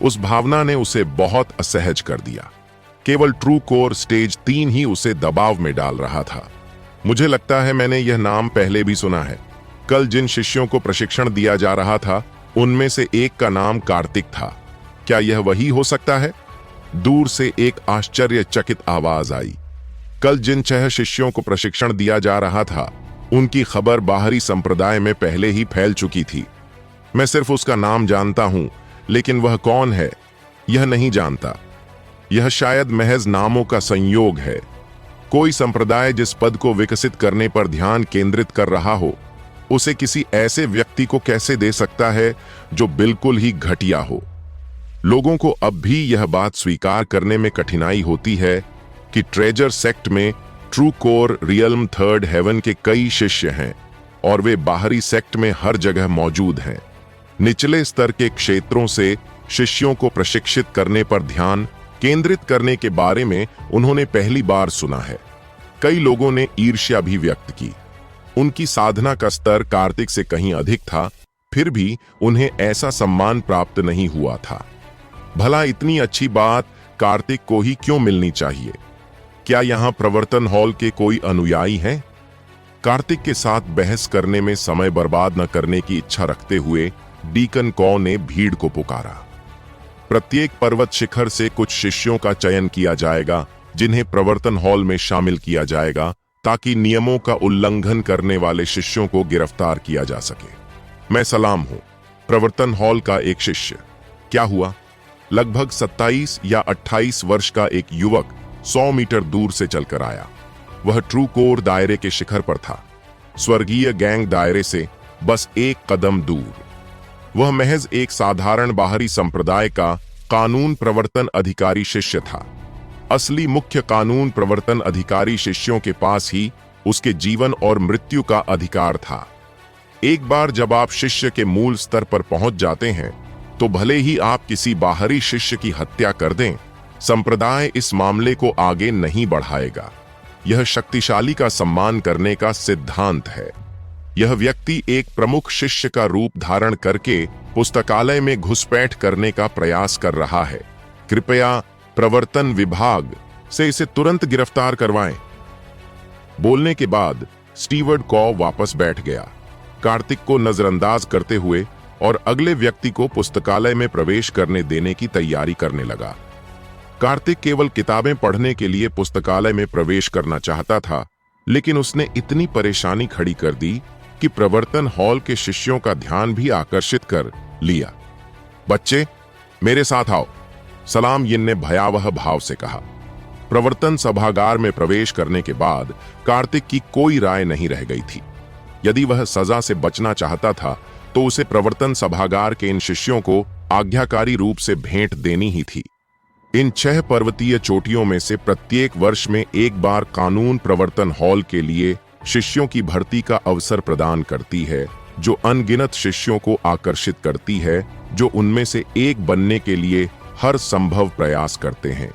उस भावना ने उसे बहुत असहज कर दिया। केवल ट्रू कोर स्टेज 3 ही उसे दबाव में डाल रहा था। मुझे लगता है मैंने यह नाम पहले भी सुना है। कल जिन शिष्यों को प्रशिक्षण दिया जा रहा था उनमें से एक का नाम कार्तिक था। क्या यह वही हो सकता है? दूर से एक आश्चर्यचकित आवाज आई। कल जिन 6 शिष्यों को प्रशिक्षण दिया जा रहा था उनकी खबर बाहरी संप्रदाय में पहले ही फैल चुकी थी। मैं सिर्फ उसका नाम जानता हूं, लेकिन वह कौन है यह नहीं जानता। यह शायद महज नामों का संयोग है। कोई संप्रदाय जिस पद को विकसित करने पर ध्यान केंद्रित कर रहा हो, उसे किसी ऐसे व्यक्ति को कैसे दे सकता है जो बिल्कुल ही घटिया हो। लोगों को अब भी यह बात स्वीकार करने में कठिनाई होती है कि ट्रेजर सेक्ट में true core realm third heaven के कई शिष्य हैं और वे बाहरी सेक्ट में हर जगह मौजूद हैं। निचले स्तर के क्षेत्रों से शिष्यों को प्रशिक्षित करने पर ध्यान केंद्रित करने के बारे में उन्होंने पहली बार सुना है। कई लोगों ने ईर्ष्या भी व्यक्त की। उनकी साधना का स्तर कार्तिक से कहीं अधिक था, फिर भी उन्हें ऐसा सम्मान प्राप्त नहीं हुआ था। भला इतनी अच्छी बात कार्तिक को ही क्यों मिलनी चाहिए? क्या यहां प्रवर्तन हॉल के कोई अनुयायी हैं? कार्तिक के साथ बहस करने में समय बर्बाद न करने की इच्छा रखते हुए डीकन कौ ने भीड़ को पुकारा। प्रत्येक पर्वत शिखर से कुछ शिष्यों का चयन किया जाएगा जिन्हें प्रवर्तन हॉल में शामिल किया जाएगा, ताकि नियमों का उल्लंघन करने वाले शिष्यों को गिरफ्तार किया जा सके। मैं सलाम हूं, प्रवर्तन हॉल का एक शिष्य। क्या हुआ? लगभग 27 या 28 वर्ष का एक युवक 100 मीटर दूर से चलकर आया। वह ट्रू कोर दायरे के शिखर पर था, स्वर्गीय गैंग दायरे से बस एक कदम दूर। वह महज एक साधारण बाहरी संप्रदाय का कानून प्रवर्तन अधिकारी शिष्य था। असली मुख्य कानून प्रवर्तन अधिकारी शिष्यों के पास ही उसके जीवन और मृत्यु का अधिकार था। एक बार जब आप शिष्य के मूल स्तर पर पहुंच जाते हैं, तो भले ही आप किसी बाहरी शिष्य की हत्या कर दें, संप्रदाय इस मामले को आगे नहीं बढ़ाएगा। यह शक्तिशाली का सम्मान करने का सिद्धांत है। यह व्यक्ति एक प्रमुख शिष्य का रूप धारण करके पुस्तकालय में घुसपैठ करने का प्रयास कर रहा है। कृपया प्रवर्तन विभाग से इसे तुरंत गिरफ्तार करवाएं। बोलने के बाद स्टीवर्ड कौ वापस बैठ गया, कार्तिक को नजरअंदाज करते हुए, और अगले व्यक्ति को पुस्तकालय में प्रवेश करने देने की तैयारी करने लगा। कार्तिक केवल किताबें पढ़ने के लिए पुस्तकालय में प्रवेश करना चाहता था, लेकिन उसने इतनी परेशानी खड़ी कर दी कि प्रवर्तन हॉल के शिष्यों का ध्यान भी आकर्षित कर लिया। बच्चे, मेरे साथ आओ, सलाम यिन ने भयावह भाव से कहा। प्रवर्तन सभागार में प्रवेश करने के बाद कार्तिक की कोई राय नहीं रह गई थी। यदि वह सजा से बचना चाहता था तो उसे प्रवर्तन सभागार के इन शिष्यों को आज्ञाकारी रूप से भेंट देनी ही थी। इन 6 पर्वतीय चोटियों में से प्रत्येक वर्ष में एक बार कानून प्रवर्तन हॉल के लिए शिष्यों की भर्ती का अवसर प्रदान करती है, जो अनगिनत शिष्यों को आकर्षित करती है, जो उनमें से एक बनने के लिए हर संभव प्रयास करते हैं।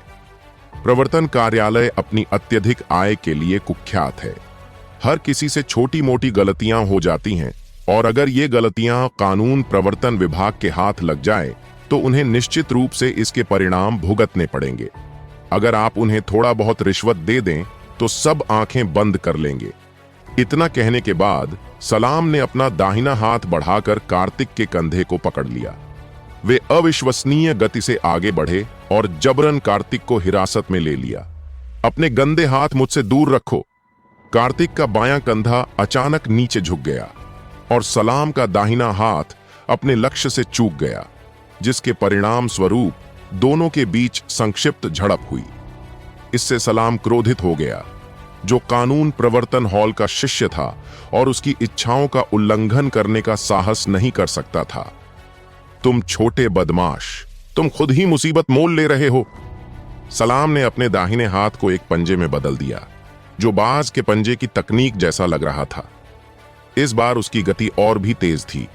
प्रवर्तन कार्यालय अपनी अत्यधिक आय के लिए कुख्यात है। हर किसी से छोटी मोटी गलतियां हो जाती हैं, और अगर ये गलतियां कानून प्रवर्तन विभाग के हाथ लग जाए तो उन्हें निश्चित रूप से इसके परिणाम भुगतने पड़ेंगे। अगर आप उन्हें थोड़ा बहुत रिश्वत दे दें तो सब आंखें बंद कर लेंगे। इतना कहने के बाद सलाम ने अपना दाहिना हाथ बढ़ाकर कार्तिक के कंधे को पकड़ लिया। वे अविश्वसनीय गति से आगे बढ़े और जबरन कार्तिक को हिरासत में ले लिया। अपने गंदे हाथ मुझसे दूर रखो। कार्तिक का बायां कंधा अचानक नीचे झुक गया और सलाम का दाहिना हाथ अपने लक्ष्य से चूक गया, जिसके परिणाम स्वरूप दोनों के बीच संक्षिप्त झड़प हुई। इससे सलाम क्रोधित हो गया, जो कानून प्रवर्तन हॉल का शिष्य था और उसकी इच्छाओं का उल्लंघन करने का साहस नहीं कर सकता था। तुम छोटे बदमाश, तुम खुद ही मुसीबत मोल ले रहे हो। सलाम ने अपने दाहिने हाथ को एक पंजे में बदल दिया, जो बाज के पंजे की तकनीक जैसा लग रहा था। इस बार उसकी गति और भी तेज थी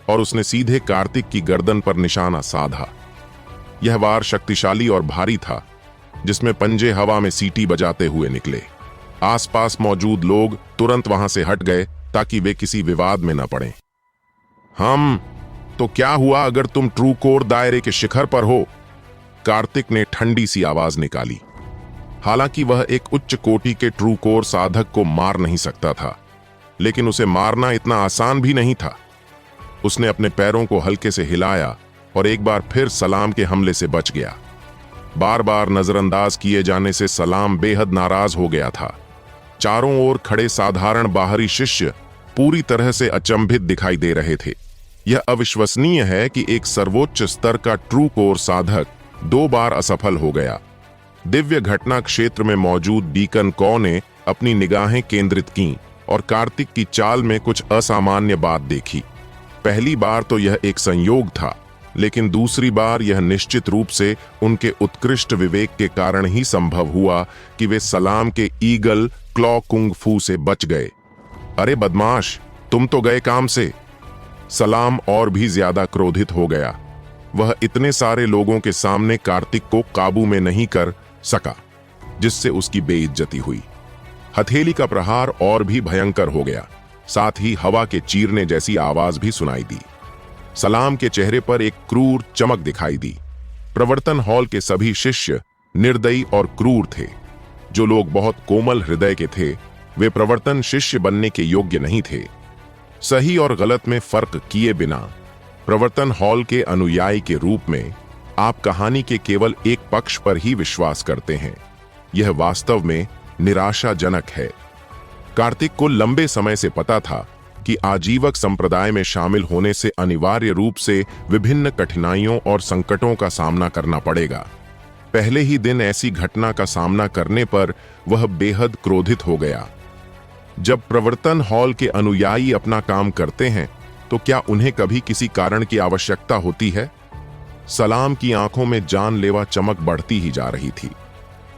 और उसने सीधे कार्तिक की गर्दन पर निशाना साधा। यह वार शक्तिशाली और भारी था, जिसमें पंजे हवा में सीटी बजाते हुए निकले। आसपास मौजूद लोग तुरंत वहां से हट गए ताकि वे किसी विवाद में न पड़ें। हम तो क्या हुआ अगर तुम ट्रू कोर दायरे के शिखर पर हो? कार्तिक ने ठंडी सी आवाज निकाली। हालांकि वह एक उच्च कोटि के ट्रू कोर साधक को मार नहीं सकता था, लेकिन उसे मारना इतना आसान भी नहीं था। उसने अपने पैरों को हल्के से हिलाया और एक बार फिर सलाम के हमले से बच गया। बार बार नजरअंदाज किए जाने से सलाम बेहद नाराज हो गया था। चारों ओर खड़े साधारण बाहरी शिष्य पूरी तरह से अचंभित दिखाई दे रहे थे। यह अविश्वसनीय है कि एक सर्वोच्च स्तर का ट्रू कोर साधक 2 बार असफल हो गया। दिव्य घटना क्षेत्र में मौजूद डीकन कौ ने अपनी निगाहें केंद्रित की और कार्तिक की चाल में कुछ असामान्य बात देखी। पहली बार तो यह एक संयोग था, लेकिन दूसरी बार यह निश्चित रूप से उनके उत्कृष्ट विवेक के कारण ही संभव हुआ कि वे सलाम के ईगल क्लॉ कुंग फू से बच गए। अरे बदमाश, तुम तो गए काम से। सलाम और भी ज्यादा क्रोधित हो गया। वह इतने सारे लोगों के सामने कार्तिक को काबू में नहीं कर सका, जिससे उसकी बेइज्जती हुई। हथेली का प्रहार और भी भयंकर हो गया, साथ ही हवा के चीरने जैसी आवाज भी सुनाई दी। सलाम के चेहरे पर एक क्रूर चमक दिखाई दी। प्रवर्तन हॉल के सभी शिष्य निर्दयी और क्रूर थे। जो लोग बहुत कोमल हृदय के थे, वे प्रवर्तन शिष्य बनने के योग्य नहीं थे। सही और गलत में फर्क किए बिना प्रवर्तन हॉल के अनुयायी के रूप में आप कहानी के केवल एक पक्ष पर ही विश्वास करते हैं। यह वास्तव में निराशाजनक है। कार्तिक को लंबे समय से पता था कि आजीवक संप्रदाय में शामिल होने से अनिवार्य रूप से विभिन्न कठिनाइयों और संकटों का सामना करना पड़ेगा। पहले ही दिन ऐसी घटना का सामना करने पर वह बेहद क्रोधित हो गया। जब प्रवर्तन हॉल के अनुयायी अपना काम करते हैं, तो क्या उन्हें कभी किसी कारण की आवश्यकता होती है? सलाम की आंखों में जानलेवा चमक बढ़ती ही जा रही थी।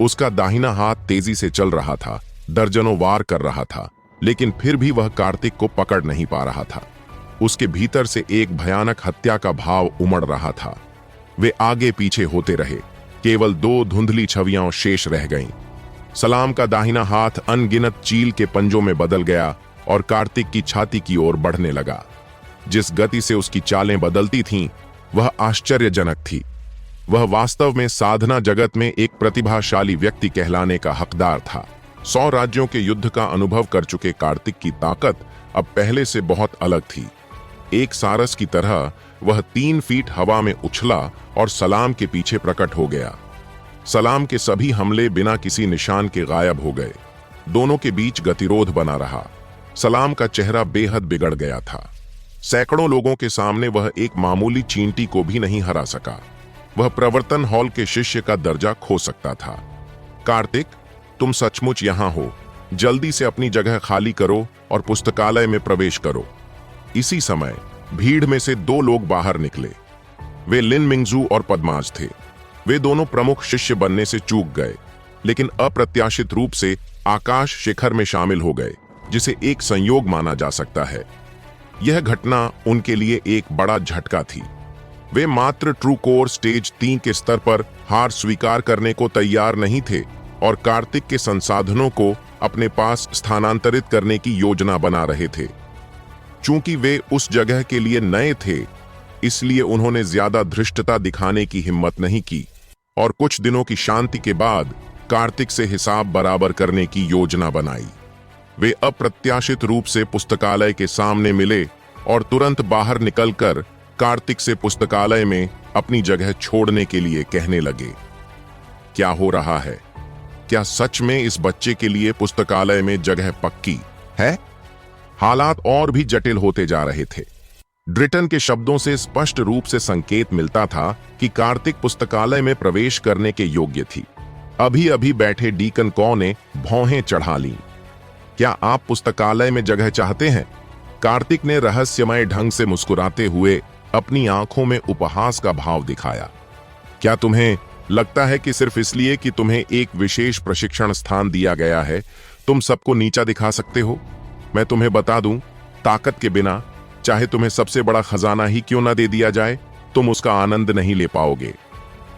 उसका दाहिना हाथ तेजी से चल रहा था, दर्जनों वार कर रहा था, लेकिन फिर भी वह कार्तिक को पकड़ नहीं पा रहा था। उसके भीतर से एक भयानक हत्या का भाव उमड़ रहा था। वे आगे पीछे होते रहे, केवल 2 धुंधली छवियां शेष रह गईं। सलाम का दाहिना हाथ अनगिनत चील के पंजों में बदल गया और कार्तिक की छाती की ओर बढ़ने लगा। जिस गति से उसकी चालें बदलती थीं, वह आश्चर्यजनक थी। वह वास्तव में साधना जगत में एक प्रतिभाशाली व्यक्ति कहलाने का हकदार था। 100 राज्यों के युद्ध का अनुभव कर चुके कार्तिक की ताकत अब पहले से बहुत अलग थी। एक सारस की तरह वह 3 फीट हवा में उछला और सलाम के पीछे प्रकट हो गया। सलाम के सभी हमले बिना किसी निशान के गायब हो गए। दोनों के बीच गतिरोध बना रहा। सलाम का चेहरा बेहद बिगड़ गया था। सैकड़ों लोगों के सामने वह एक मामूली चींटी को भी नहीं हरा सका। वह प्रवर्तन हॉल के शिष्य का दर्जा खो सकता था। कार्तिक, तुम सचमुच यहां हो। जल्दी से अपनी जगह खाली करो और पुस्तकालय में प्रवेश करो। इसी समय भीड़ में से 2 लोग बाहर निकले। वे लिन मिंगजू और पद्माज थे। वे दोनों प्रमुख शिष्य बनने से चूक गए, लेकिन अप्रत्याशित रूप से आकाश शिखर में शामिल हो गए, जिसे एक संयोग माना जा सकता है। यह घटना उनके लिए एक बड़ा झटका थी। वे मात्र ट्रू कोर स्टेज 3 के स्तर पर हार स्वीकार करने को तैयार नहीं थे और कार्तिक के संसाधनों को अपने पास स्थानांतरित करने की योजना बना रहे थे। चूंकि वे उस जगह के लिए नए थे, इसलिए उन्होंने ज्यादा धृष्टता दिखाने की हिम्मत नहीं की और कुछ दिनों की शांति के बाद कार्तिक से हिसाब बराबर करने की योजना बनाई। वे अप्रत्याशित रूप से पुस्तकालय के सामने मिले और तुरंत बाहर निकलकर कार्तिक से पुस्तकालय में अपनी जगह छोड़ने के लिए कहने लगे। क्या हो रहा है? क्या सच में इस बच्चे के लिए पुस्तकालय में जगह पक्की है? हालात और भी जटिल होते जा रहे थे। ड्रिटन के शब्दों से स्पष्ट रूप से संकेत मिलता था कि कार्तिक पुस्तकालय में प्रवेश करने के योग्य थी। अभी अभी बैठे डीकन कौ ने भौहें चढ़ा लीं। क्या आप पुस्तकालय में जगह चाहते हैं? कार्तिक ने रहस्यमय ढंग से मुस्कुराते हुए अपनी आंखों में उपहास का भाव दिखाया। क्या तुम्हें लगता है कि सिर्फ इसलिए कि तुम्हें एक विशेष प्रशिक्षण स्थान दिया गया है, तुम सबको नीचा दिखा सकते हो? मैं तुम्हें बता दूं, ताकत के बिना चाहे तुम्हें सबसे बड़ा खजाना ही क्यों ना दे दिया जाए, तुम उसका आनंद नहीं ले पाओगे।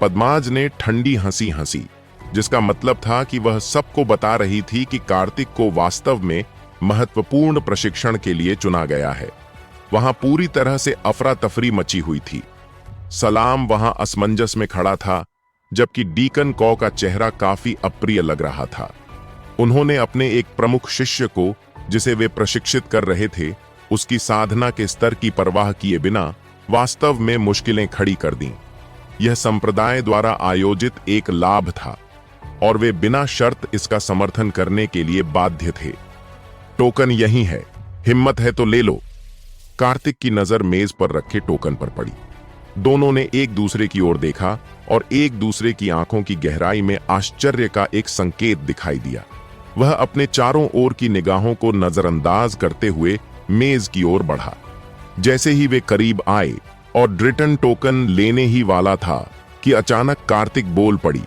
पद्माज ने ठंडी हंसी हंसी, जिसका मतलब था कि वह सबको बता रही थी कि कार्तिक को वास्तव में महत्वपूर्ण प्रशिक्षण के लिए चुना गया है। वहां पूरी तरह से अफरा तफरी मची हुई थी। सलाम वहां असमंजस में खड़ा था, जबकि डीकन कॉ का चेहरा काफी अप्रिय लग रहा था। उन्होंने अपने एक प्रमुख शिष्य को, जिसे वे प्रशिक्षित कर रहे थे, उसकी साधना के स्तर की परवाह किए बिना वास्तव में मुश्किलें खड़ी कर दीं। यह संप्रदाय द्वारा आयोजित एक लाभ था और वे बिना शर्त इसका समर्थन करने के लिए बाध्य थे। टोकन यही है, हिम्मत है तो ले लो। कार्तिक की नजर मेज पर रखे टोकन पर पड़ी। दोनों ने एक दूसरे की ओर देखा और एक दूसरे की आंखों की गहराई में आश्चर्य का एक संकेत दिखाई दिया। वह अपने चारों ओर की निगाहों को नजरअंदाज करते हुए मेज की ओर बढ़ा। जैसे ही वे करीब आए और ड्रिटन टोकन लेने ही वाला था कि अचानक कार्तिक बोल पड़ी,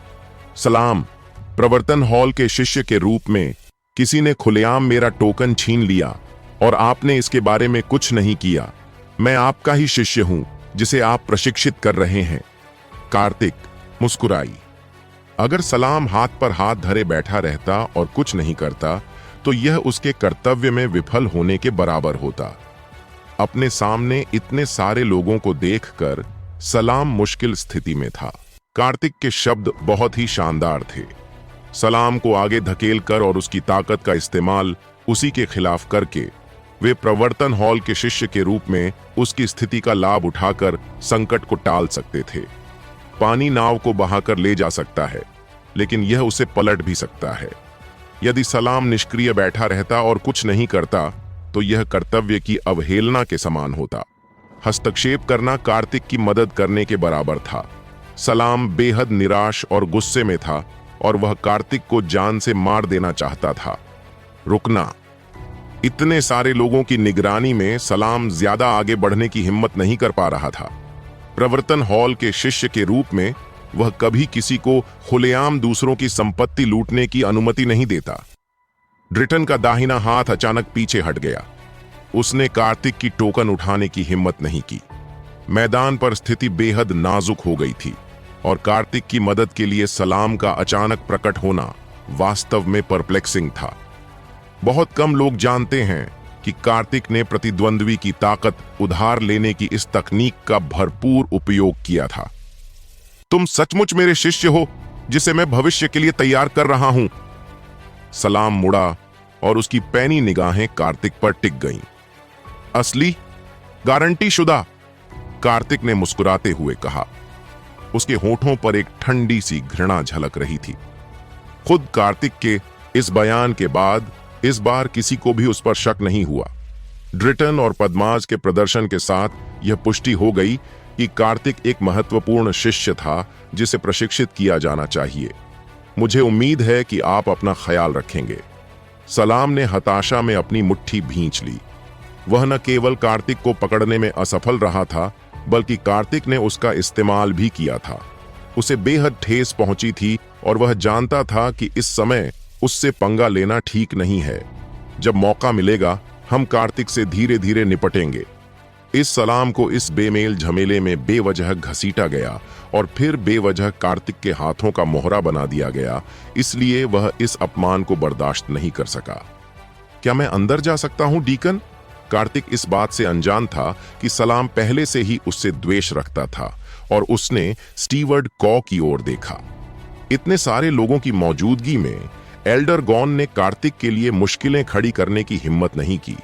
सलाम, प्रवर्तन हॉल के शिष्य के रूप में किसी ने खुलेआम मेरा टोकन छीन लिया और आपने इसके बारे में कुछ नहीं किया। मैं आपका ही शिष्य हूं जिसे आप प्रशिक्षित कर रहे हैं। कार्तिक मुस्कुराई। अगर सलाम हाथ पर हाथ धरे बैठा रहता और कुछ नहीं करता तो यह उसके कर्तव्य में विफल होने के बराबर होता। अपने सामने इतने सारे लोगों को देखकर सलाम मुश्किल स्थिति में था। कार्तिक के शब्द बहुत ही शानदार थे। सलाम को आगे धकेलकर और उसकी ताकत का इस्तेमाल उसी के खिलाफ करके वे प्रवर्तन हॉल के शिष्य के रूप में उसकी स्थिति का लाभ उठाकर संकट को टाल सकते थे। पानी नाव को बहाकर ले जा सकता है, लेकिन यह उसे पलट भी सकता है। यदि सलाम निष्क्रिय बैठा रहता और कुछ नहीं करता तो यह कर्तव्य की अवहेलना के समान होता। हस्तक्षेप करना कार्तिक की मदद करने के बराबर था। सलाम बेहद निराश और गुस्से में था और वह कार्तिक को जान से मार देना चाहता था। रुकना। इतने सारे लोगों की निगरानी में सलाम ज्यादा आगे बढ़ने की हिम्मत नहीं कर पा रहा था। प्रवर्तन हॉल के शिष्य के रूप में वह कभी किसी को खुलेआम दूसरों की संपत्ति लूटने की अनुमति नहीं देता। ड्रिटन का दाहिना हाथ अचानक पीछे हट गया। उसने कार्तिक की टोकन उठाने की हिम्मत नहीं की। मैदान पर स्थिति बेहद नाजुक हो गई थी और कार्तिक की मदद के लिए सलाम का अचानक प्रकट होना वास्तव में परप्लेक्सिंग था। बहुत कम लोग जानते हैं कि कार्तिक ने प्रतिद्वंद्वी की ताकत उधार लेने की इस तकनीक का भरपूर उपयोग किया था। तुम सचमुच मेरे शिष्य हो जिसे मैं भविष्य के लिए तैयार कर रहा हूं। सलाम मुड़ा और उसकी पैनी निगाहें कार्तिक पर टिक गईं। असली, गारंटी शुदा, कार्तिक ने मुस्कुराते हुए कहा। उसके होठों पर एक ठंडी सी घृणा झलक रही थी। खुद कार्तिक के इस बयान के बाद इस बार किसी को भी उस पर शक नहीं हुआ। ड्रिटन और पद्माज के प्रदर्शन के साथ यह पुष्टि हो गई कि कार्तिक एक महत्वपूर्ण शिष्य था जिसे प्रशिक्षित किया जाना चाहिए। मुझे उम्मीद है कि आप अपना ख्याल रखेंगे। सलाम ने हताशा में अपनी मुट्ठी भींच ली। वह न केवल कार्तिक को पकड़ने में असफल रहा था, बल्कि कार्तिक ने उसका इस्तेमाल भी किया था। उसे बेहद ठेस पहुंची थी और वह जानता था कि इस समय उससे पंगा लेना ठीक नहीं है। जब मौका मिलेगा हम कार्तिक से धीरे धीरे निपटेंगे। इस सलाम को इस बेमेल झमेले में बेवजह घसीटा गया और फिर बेवजह कार्तिक के हाथों का मोहरा बना दिया गया, इसलिए वह इस अपमान को बर्दाश्त नहीं कर सका। क्या मैं अंदर जा सकता हूं डीकन? कार्तिक इस बात से अनजान था कि सलाम पहले से ही उससे द्वेष रखता था और उसने स्टीवर्ड कॉ की ओर देखा। इतने सारे लोगों की मौजूदगी में एल्डर गॉन ने कार्तिक के लिए मुश्किलें खड़ी करने की हिम्मत नहीं की।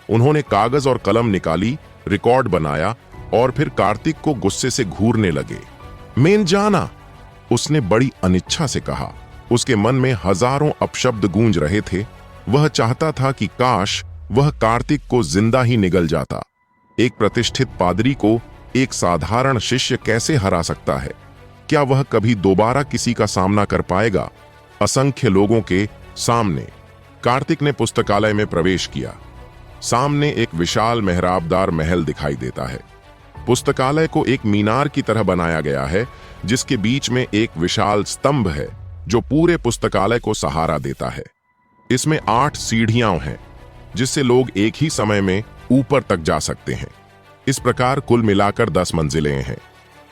उन्होंने कागज और कलम निकाली, रिकॉर्ड बनाया और फिर कार्तिक को गुस्से से घूरने लगे। मेन जाना, उसने बड़ी अनिच्छा से कहा। उसके मन में हजारों अपशब्द गूंज रहे थे। वह चाहता था कि काश वह कार्तिक को जिंदा ही निगल जाता। एक प्रतिष्ठित पादरी को एक साधारण शिष्य कैसे हरा सकता है? क्या वह कभी दोबारा किसी का सामना कर पाएगा? असंख्य लोगों के सामने कार्तिक ने पुस्तकालय में प्रवेश किया। सामने एक विशाल मेहराबदार महल दिखाई देता है। पुस्तकालय को एक मीनार की तरह बनाया गया है, जिसके बीच में एक विशाल स्तंभ है जो पूरे पुस्तकालय को सहारा देता है। इसमें 8 सीढ़ियां हैं जिससे लोग एक ही समय में ऊपर तक जा सकते हैं। इस प्रकार कुल मिलाकर 10 मंजिलें हैं।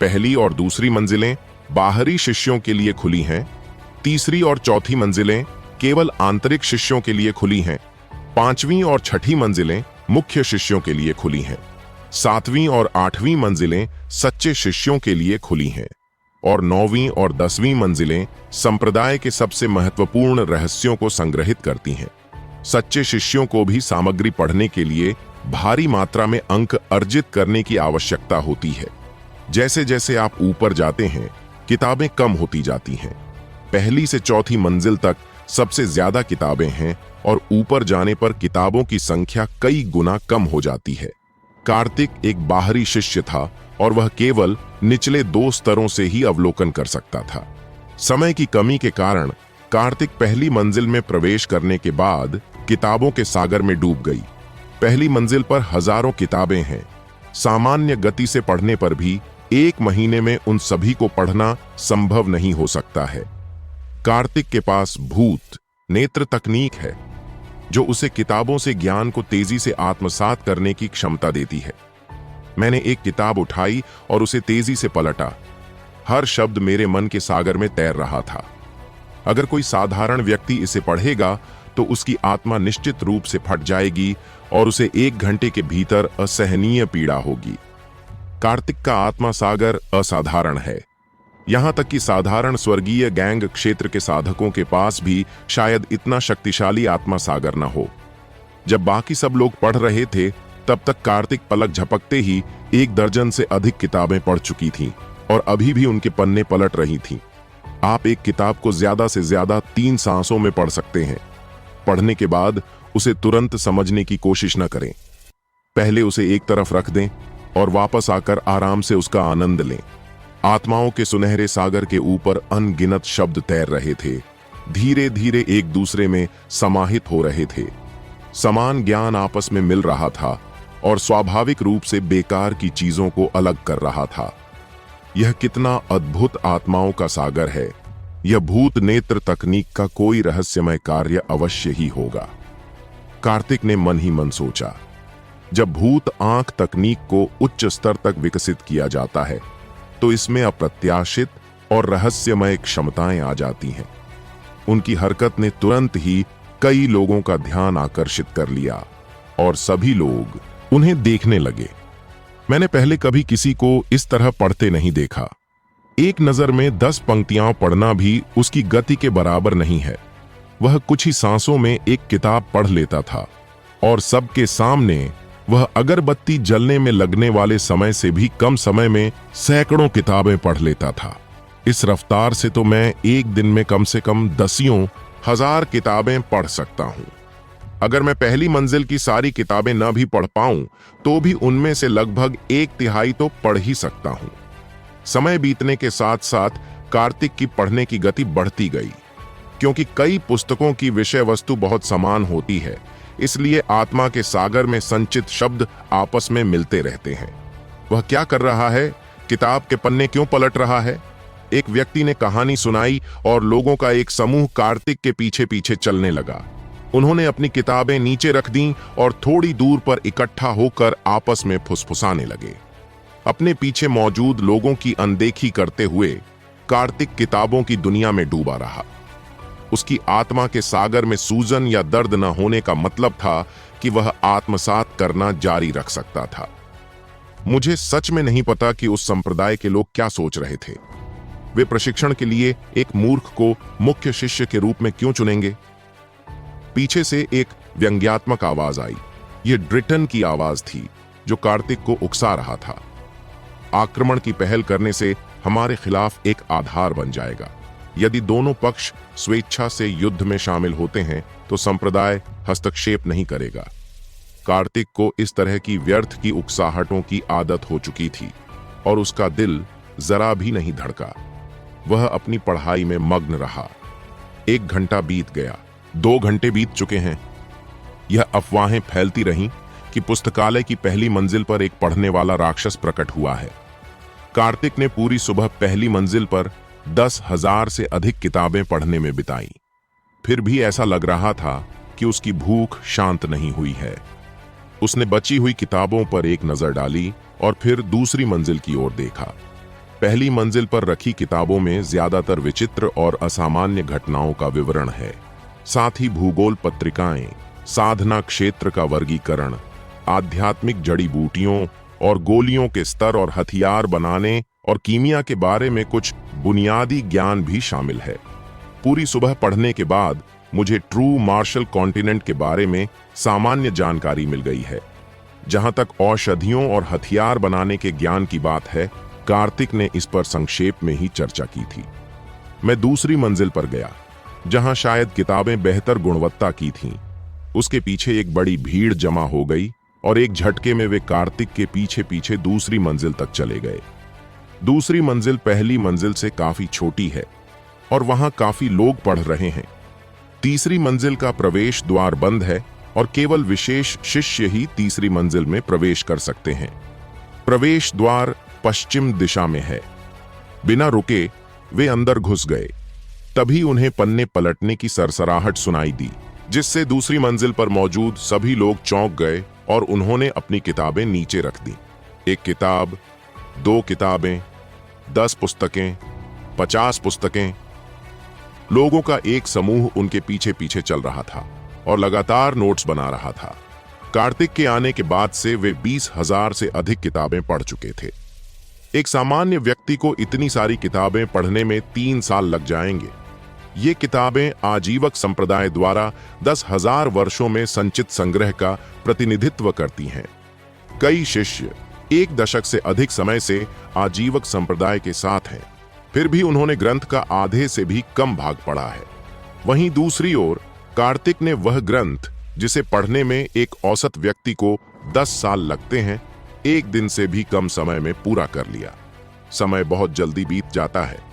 पहली और दूसरी मंजिलें बाहरी शिष्यों के लिए खुली हैं। तीसरी और चौथी मंजिलें केवल आंतरिक शिष्यों के लिए खुली हैं। 5वीं और 6ठी मंजिलें मुख्य शिष्यों के लिए खुली हैं। 7वीं और 8वीं मंजिलें सच्चे शिष्यों के लिए खुली हैं और 9वीं और 10वीं मंजिलें संप्रदाय के सबसे महत्वपूर्ण रहस्यों को संग्रहित करती हैं। सच्चे शिष्यों को भी सामग्री पढ़ने के लिए भारी मात्रा में अंक अर्जित करने की आवश्यकता होती है। जैसे जैसे आप ऊपर जाते हैं, किताबें कम होती जाती हैं। पहली से चौथी मंजिल तक सबसे ज्यादा किताबें हैं और ऊपर जाने पर किताबों की संख्या कई गुना कम हो जाती है। कार्तिक एक बाहरी शिष्य था और वह केवल निचले 2 स्तरों से ही अवलोकन कर सकता था। समय की कमी के कारण कार्तिक पहली मंजिल में प्रवेश करने के बाद किताबों के सागर में डूब गई। पहली मंजिल पर हजारों किताबें हैं। सामान्य गति से पढ़ने पर भी 1 महीने में उन सभी को पढ़ना संभव नहीं हो सकता है। कार्तिक के पास भूत नेत्र तकनीक है जो उसे किताबों से ज्ञान को तेजी से आत्मसात करने की क्षमता देती है। मैंने एक किताब उठाई और उसे तेजी से पलटा। हर शब्द मेरे मन के सागर में तैर रहा था। अगर कोई साधारण व्यक्ति इसे पढ़ेगा तो उसकी आत्मा निश्चित रूप से फट जाएगी और उसे 1 घंटे के भीतर असहनीय पीड़ा होगी। कार्तिक का आत्मा सागर असाधारण है। यहां तक कि साधारण स्वर्गीय गैंग क्षेत्र के साधकों के पास भी शायद इतना शक्तिशाली आत्मा सागर न हो। जब बाकी सब लोग पढ़ रहे थे तब तक कार्तिक पलक झपकते ही 1 दर्जन से अधिक किताबें पढ़ चुकी थीं और अभी भी उनके पन्ने पलट रही थीं। आप एक किताब को ज्यादा से ज्यादा 3 सांसों में पढ़ सकते हैं। पढ़ने के बाद उसे तुरंत समझने की कोशिश न करें। पहले उसे एक तरफ रख दें और वापस आकर आराम से उसका आनंद लें। आत्माओं के सुनहरे सागर के ऊपर अनगिनत शब्द तैर रहे थे, धीरे धीरे एक दूसरे में समाहित हो रहे थे। समान ज्ञान आपस में मिल रहा था और स्वाभाविक रूप से बेकार की चीजों को अलग कर रहा था। यह कितना अद्भुत आत्माओं का सागर है। यह भूत नेत्र तकनीक का कोई रहस्यमय कार्य अवश्य ही होगा। कार्तिक ने मन ही मन सोचा। जब भूत आंख तकनीक को उच्च स्तर तक विकसित किया जाता है तो इसमें अप्रत्याशित और रहस्यमय क्षमताएं आ जाती हैं। उनकी हरकत ने तुरंत ही कई लोगों का ध्यान आकर्षित कर लिया और सभी लोग उन्हें देखने लगे। मैंने पहले कभी किसी को इस तरह पढ़ते नहीं देखा। एक नजर में 10 पंक्तियां पढ़ना भी उसकी गति के बराबर नहीं है। वह कुछ ही सांसों में एक किताब पढ़ लेता था और सबके सामने वह अगरबत्ती जलने में लगने वाले समय से भी कम समय में सैकड़ों किताबें पढ़ लेता था। इस रफ्तार से तो मैं एक दिन में कम से कम 10,000 किताबें पढ़ सकता हूं। अगर मैं पहली मंजिल की सारी किताबें न भी पढ़ पाऊं तो भी उनमें से लगभग 1/3 तो पढ़ ही सकता हूं। समय बीतने के साथ साथ कार्तिक की पढ़ने की गति बढ़ती गई। क्योंकि कई पुस्तकों की विषय वस्तु बहुत समान होती है, इसलिए आत्मा के सागर में संचित शब्द आपस में मिलते रहते हैं। वह क्या कर रहा है? किताब के पन्ने क्यों पलट रहा है? एक व्यक्ति ने कहानी सुनाई और लोगों का एक समूह कार्तिक के पीछे पीछे चलने लगा। उन्होंने अपनी किताबें नीचे रख दीं और थोड़ी दूर पर इकट्ठा होकर आपस में फुसफुसाने लगे। अपने पीछे मौजूद लोगों की अनदेखी करते हुए कार्तिक किताबों की दुनिया में डूबा रहा। उसकी आत्मा के सागर में सूजन या दर्द न होने का मतलब था कि वह आत्मसात करना जारी रख सकता था। मुझे सच में नहीं पता कि उस संप्रदाय के लोग क्या सोच रहे थे। वे प्रशिक्षण के लिए एक मूर्ख को मुख्य शिष्य के रूप में क्यों चुनेंगे? पीछे से एक व्यंग्यात्मक आवाज आई। यह ड्रिटन की आवाज थी जो कार्तिक को उकसा रहा था। आक्रमण की पहल करने से हमारे खिलाफ एक आधार बन जाएगा। यदि दोनों पक्ष स्वेच्छा से युद्ध में शामिल होते हैं तो संप्रदाय हस्तक्षेप नहीं करेगा। कार्तिक को इस तरह की व्यर्थ की उकसाहटों की आदत हो चुकी थी और उसका दिल जरा भी नहीं धड़का। वह अपनी पढ़ाई में मग्न रहा। 1 घंटा बीत गया, 2 घंटे बीत चुके हैं। यह अफवाहें फैलती रहीं कि पुस्तकालय की पहली मंजिल पर एक पढ़ने वाला राक्षस प्रकट हुआ है। कार्तिक ने पूरी सुबह पहली मंजिल पर 10,000 से अधिक किताबें पढ़ने में बिताई। फिर भी ऐसा लग रहा था कि उसकी भूख शांत नहीं हुई है। उसने बची हुई किताबों पर एक नजर डाली और फिर दूसरी मंजिल की ओर देखा। पहली मंजिल पर रखी किताबों में ज्यादातर विचित्र और असामान्य घटनाओं का विवरण है। साथ ही भूगोल पत्रिकाएं, साधना क्षेत्र का वर्गीकरण, आध्यात्मिक जड़ी बूटियों और गोलियों के स्तर और हथियार बनाने और कीमिया के बारे में कुछ बुनियादी ज्ञान भी शामिल है। पूरी सुबह पढ़ने के बाद मुझे ट्रू मार्शल कॉन्टिनेंट के बारे में सामान्य जानकारी मिल गई है। जहां तक औषधियों और हथियार बनाने के ज्ञान की बात है, कार्तिक ने इस पर संक्षेप में ही चर्चा की थी। मैं दूसरी मंजिल पर गया, जहां शायद किताबें बेहतर गुणवत्ता की थीं। उसके पीछे एक बड़ी भीड़ जमा हो गई और एक झटके में वे कार्तिक के पीछे पीछे दूसरी मंजिल तक चले गए। दूसरी मंजिल पहली मंजिल से काफी छोटी है और वहां काफी लोग पढ़ रहे हैं। तीसरी मंजिल का प्रवेश द्वार बंद है और केवल विशेष शिष्य ही तीसरी मंजिल में प्रवेश कर सकते हैं। प्रवेश द्वार पश्चिम दिशा में है। बिना रुके वे अंदर घुस गए। तभी उन्हें पन्ने पलटने की सरसराहट सुनाई दी, जिससे दूसरी मंजिल पर मौजूद सभी लोग चौंक गए और उन्होंने अपनी किताबें नीचे रख दी। एक किताब, 2 किताबें, 10 पुस्तकें, 50 पुस्तकें। लोगों का एक समूह उनके पीछे पीछे चल रहा था और लगातार नोट्स बना रहा था। कार्तिक के आने के बाद से वे 20,000 से अधिक किताबें पढ़ चुके थे। एक सामान्य व्यक्ति को इतनी सारी किताबें पढ़ने में 3 साल लग जाएंगे। ये किताबें आजीवक संप्रदाय द्वारा 10,000 वर्षों में संचित संग्रह का प्रतिनिधित्व करती हैं। कई शिष्य 1 दशक से अधिक समय से आजीवक संप्रदाय के साथ हैं, फिर भी उन्होंने ग्रंथ का आधे से भी कम भाग पढ़ा है। वहीं दूसरी ओर कार्तिक ने वह ग्रंथ जिसे पढ़ने में एक औसत व्यक्ति को 10 साल लगते हैं, 1 दिन से भी कम समय में पूरा कर लिया। समय बहुत जल्दी बीत जाता है।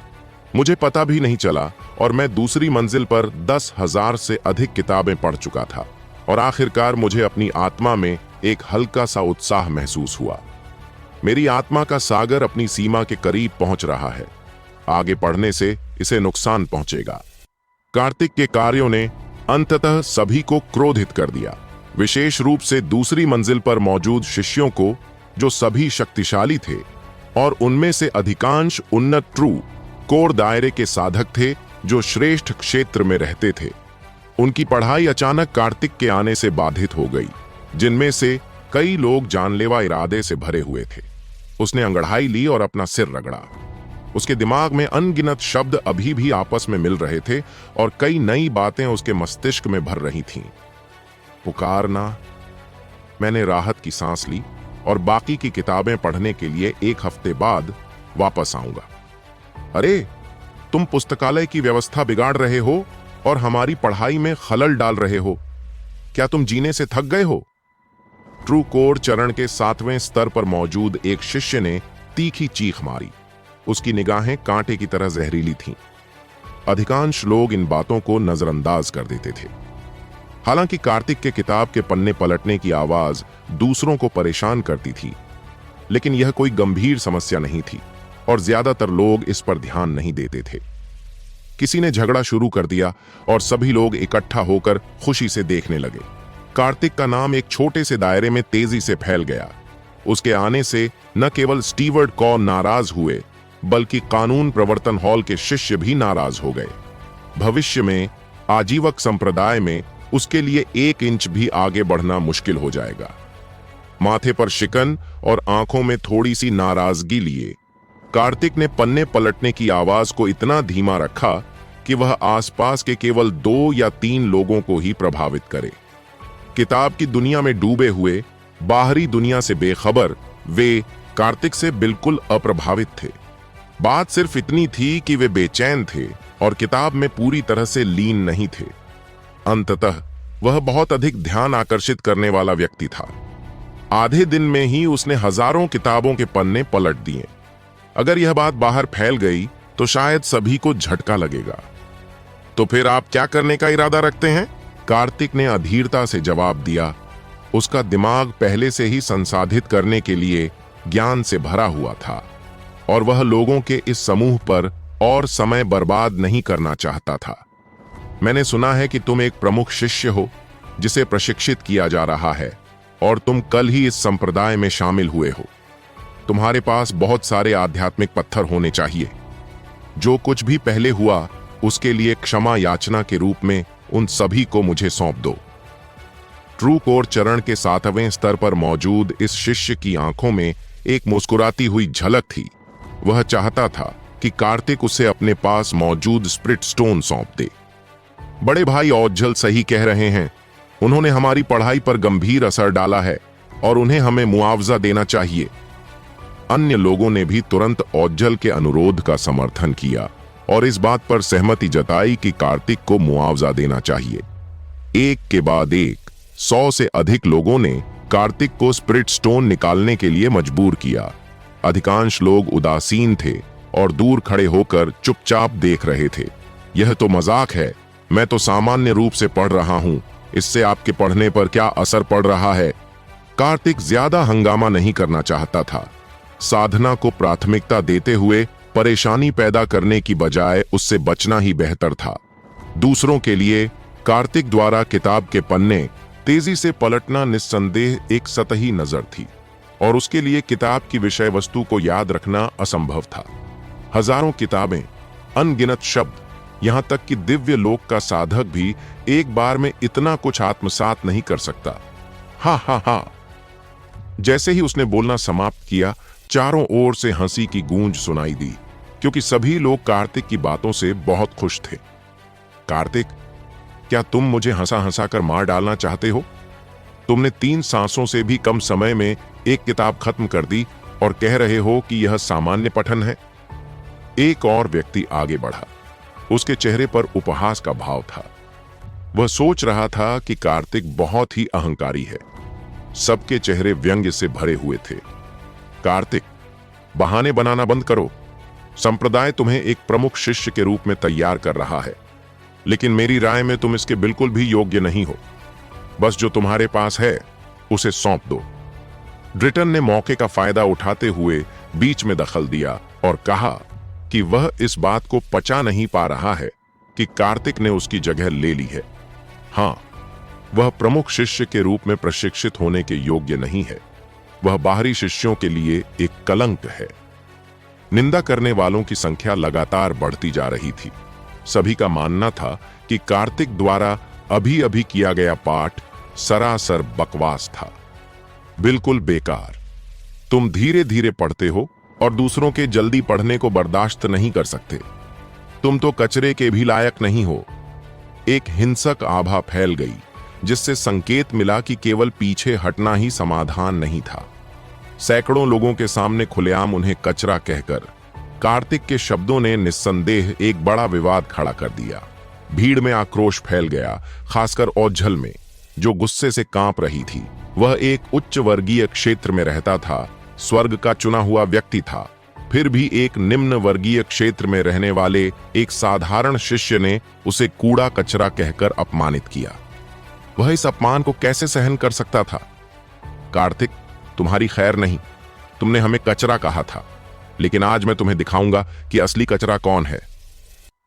मुझे पता भी नहीं चला और मैं दूसरी मंजिल पर 10,000 से अधिक किताबें पढ़ चुका था और आखिरकार मुझे अपनी आत्मा में एक हल्का सा उत्साह महसूस हुआ। मेरी आत्मा का सागर अपनी सीमा के करीब पहुंच रहा है। आगे पढ़ने से इसे नुकसान पहुंचेगा। कार्तिक के कार्यों ने अंततः सभी को क्रोधित कर दिया, विशेष रूप से दूसरी मंजिल पर मौजूद शिष्यों को, जो सभी शक्तिशाली थे और उनमें से अधिकांश उन्नत ट्रू कोर दायरे के साधक थे जो श्रेष्ठ क्षेत्र में रहते थे। उनकी पढ़ाई अचानक कार्तिक के आने से बाधित हो गई, जिनमें से कई लोग जानलेवा इरादे से भरे हुए थे। उसने अंगड़ाई ली और अपना सिर रगड़ा। उसके दिमाग में अनगिनत शब्द अभी भी आपस में मिल रहे थे और कई नई बातें उसके मस्तिष्क में भर रही थीं। पुकारना। मैंने राहत की सांस ली और बाकी की किताबें पढ़ने के लिए 1 हफ्ते बाद वापस आऊंगा। अरे, तुम पुस्तकालय की व्यवस्था बिगाड़ रहे हो और हमारी पढ़ाई में खलल डाल रहे हो। क्या तुम जीने से थक गए हो? ट्रू कोर चरण के 7वें स्तर पर मौजूद एक शिष्य ने तीखी चीख मारी। उसकी निगाहें कांटे की तरह जहरीली थीं। अधिकांश लोग इन बातों को नजरअंदाज कर देते थे। हालांकि कार्तिक के किताब के पन्ने पलटने की आवाज दूसरों को परेशान करती थी, लेकिन यह कोई गंभीर समस्या नहीं थी और ज्यादातर लोग इस पर ध्यान नहीं देते थे। किसी ने झगड़ा शुरू कर दिया और सभी लोग इकट्ठा होकर खुशी से देखने लगे। कार्तिक का नाम एक छोटे से दायरे में तेजी से फैल गया। उसके आने से न केवल स्टीवर्ट कॉ नाराज हुए, बल्कि कानून प्रवर्तन हॉल के शिष्य भी नाराज हो गए। भविष्य में आजीवक संप्रदाय में उसके लिए 1 इंच भी आगे बढ़ना मुश्किल हो जाएगा। माथे पर शिकन और आंखों में थोड़ी सी नाराजगी लिए कार्तिक ने पन्ने पलटने की आवाज को इतना धीमा रखा कि वह आसपास के केवल 2 या 3 लोगों को ही प्रभावित करे। किताब की दुनिया में डूबे हुए, बाहरी दुनिया से बेखबर वे कार्तिक से बिल्कुल अप्रभावित थे। बात सिर्फ इतनी थी कि वे बेचैन थे और किताब में पूरी तरह से लीन नहीं थे। अंततः वह बहुत अधिक ध्यान आकर्षित करने वाला व्यक्ति था। आधे दिन में ही उसने हजारों किताबों के पन्ने पलट दिए। अगर यह बात बाहर फैल गई तो शायद सभी को झटका लगेगा। तो फिर आप क्या करने का इरादा रखते हैं? कार्तिक ने अधीरता से जवाब दिया। उसका दिमाग पहले से ही संसाधित करने के लिए ज्ञान से भरा हुआ था और वह लोगों के इस समूह पर और समय बर्बाद नहीं करना चाहता था। मैंने सुना है कि तुम एक प्रमुख शिष्य हो जिसे प्रशिक्षित किया जा रहा है और तुम कल ही इस संप्रदाय में शामिल हुए हो। तुम्हारे पास बहुत सारे आध्यात्मिक पत्थर होने चाहिए। जो कुछ भी पहले हुआ उसके लिए क्षमा याचना के रूप में उन सभी को मुझे सौंप दो। ट्रू कोर चरण के 7वें स्तर पर मौजूद इस शिष्य की आंखों में एक मुस्कुराती हुई झलक थी। वह चाहता था कि कार्तिक उसे अपने पास मौजूद स्पिरिट स्टोन सौंप दे। बड़े भाई औज्जल सही कह रहे हैं। उन्होंने हमारी पढ़ाई पर गंभीर असर डाला है और उन्हें हमें मुआवजा देना चाहिए। अन्य लोगों ने भी तुरंत औज्जल के अनुरोध का समर्थन किया और इस बात पर सहमति जताई कि कार्तिक को मुआवजा देना चाहिए। एक के बाद एक 100 से अधिक लोगों ने कार्तिक को स्पिरिट स्टोन निकालने के लिए मजबूर किया। अधिकांश लोग उदासीन थे और दूर खड़े होकर चुपचाप देख रहे थे। यह तो मजाक है, मैं तो सामान्य रूप से पढ़ रहा हूं, इससे आपके पढ़ने पर क्या असर पड़ रहा है? कार्तिक ज्यादा हंगामा नहीं करना चाहता था। साधना को प्राथमिकता देते हुए परेशानी पैदा करने की बजाय उससे बचना ही बेहतर था। दूसरों के लिए कार्तिक द्वारा किताब के पन्ने तेजी से पलटना निस्संदेह एक सतही नजर थी और उसके लिए किताब की विषय वस्तु को याद रखना असंभव था। हजारों किताबें, अनगिनत शब्द, यहां तक कि दिव्य लोक का साधक भी एक बार में इतना कुछ आत्मसात नहीं कर सकता। हा हा हा। जैसे ही उसने बोलना समाप्त किया, चारों ओर से हंसी की गूंज सुनाई दी, क्योंकि सभी लोग कार्तिक की बातों से बहुत खुश थे। कार्तिक, क्या तुम मुझे हंसा हंसा कर मार डालना चाहते हो? तुमने 3 सांसों से भी कम समय में एक किताब खत्म कर दी और कह रहे हो कि यह सामान्य पठन है। एक और व्यक्ति आगे बढ़ा। उसके चेहरे पर उपहास का भाव था। वह सोच रहा था कि कार्तिक बहुत ही अहंकारी है। सबके चेहरे व्यंग्य से भरे हुए थे। कार्तिक, बहाने बनाना बंद करो। संप्रदाय तुम्हें एक प्रमुख शिष्य के रूप में तैयार कर रहा है, लेकिन मेरी राय में तुम इसके बिल्कुल भी योग्य नहीं हो। बस जो तुम्हारे पास है उसे सौंप दो। ड्रिटन ने मौके का फायदा उठाते हुए बीच में दखल दिया और कहा कि वह इस बात को पचा नहीं पा रहा है कि कार्तिक ने उसकी जगह ले ली है। हां, वह प्रमुख शिष्य के रूप में प्रशिक्षित होने के योग्य नहीं है। वह बाहरी शिष्यों के लिए एक कलंक है। निंदा करने वालों की संख्या लगातार बढ़ती जा रही थी। सभी का मानना था कि कार्तिक द्वारा अभी अभी किया गया पाठ सरासर बकवास था, बिल्कुल बेकार। तुम धीरे धीरे पढ़ते हो और दूसरों के जल्दी पढ़ने को बर्दाश्त नहीं कर सकते। तुम तो कचरे के भी लायक नहीं हो। एक हिंसक आभा फैल गई, जिससे संकेत मिला कि केवल पीछे हटना ही समाधान नहीं था। सैकड़ों लोगों के सामने खुलेआम उन्हें कचरा कहकर कार्तिक के शब्दों ने निस्संदेह एक बड़ा विवाद खड़ा कर दिया। भीड़ में आक्रोश फैल गया, खासकर औज्जल में, जो गुस्से से कांप रही थी। वह एक उच्च वर्गीय क्षेत्र में रहता था, स्वर्ग का चुना हुआ व्यक्ति था। फिर भी एक निम्न वर्गीय क्षेत्र में रहने वाले एक साधारण शिष्य ने उसे कूड़ा कचरा कहकर अपमानित किया। वह इस अपमान को कैसे सहन कर सकता था? कार्तिक, तुम्हारी खैर नहीं। तुमने हमें कचरा कहा था, लेकिन आज मैं तुम्हें दिखाऊंगा कि असली कचरा कौन है।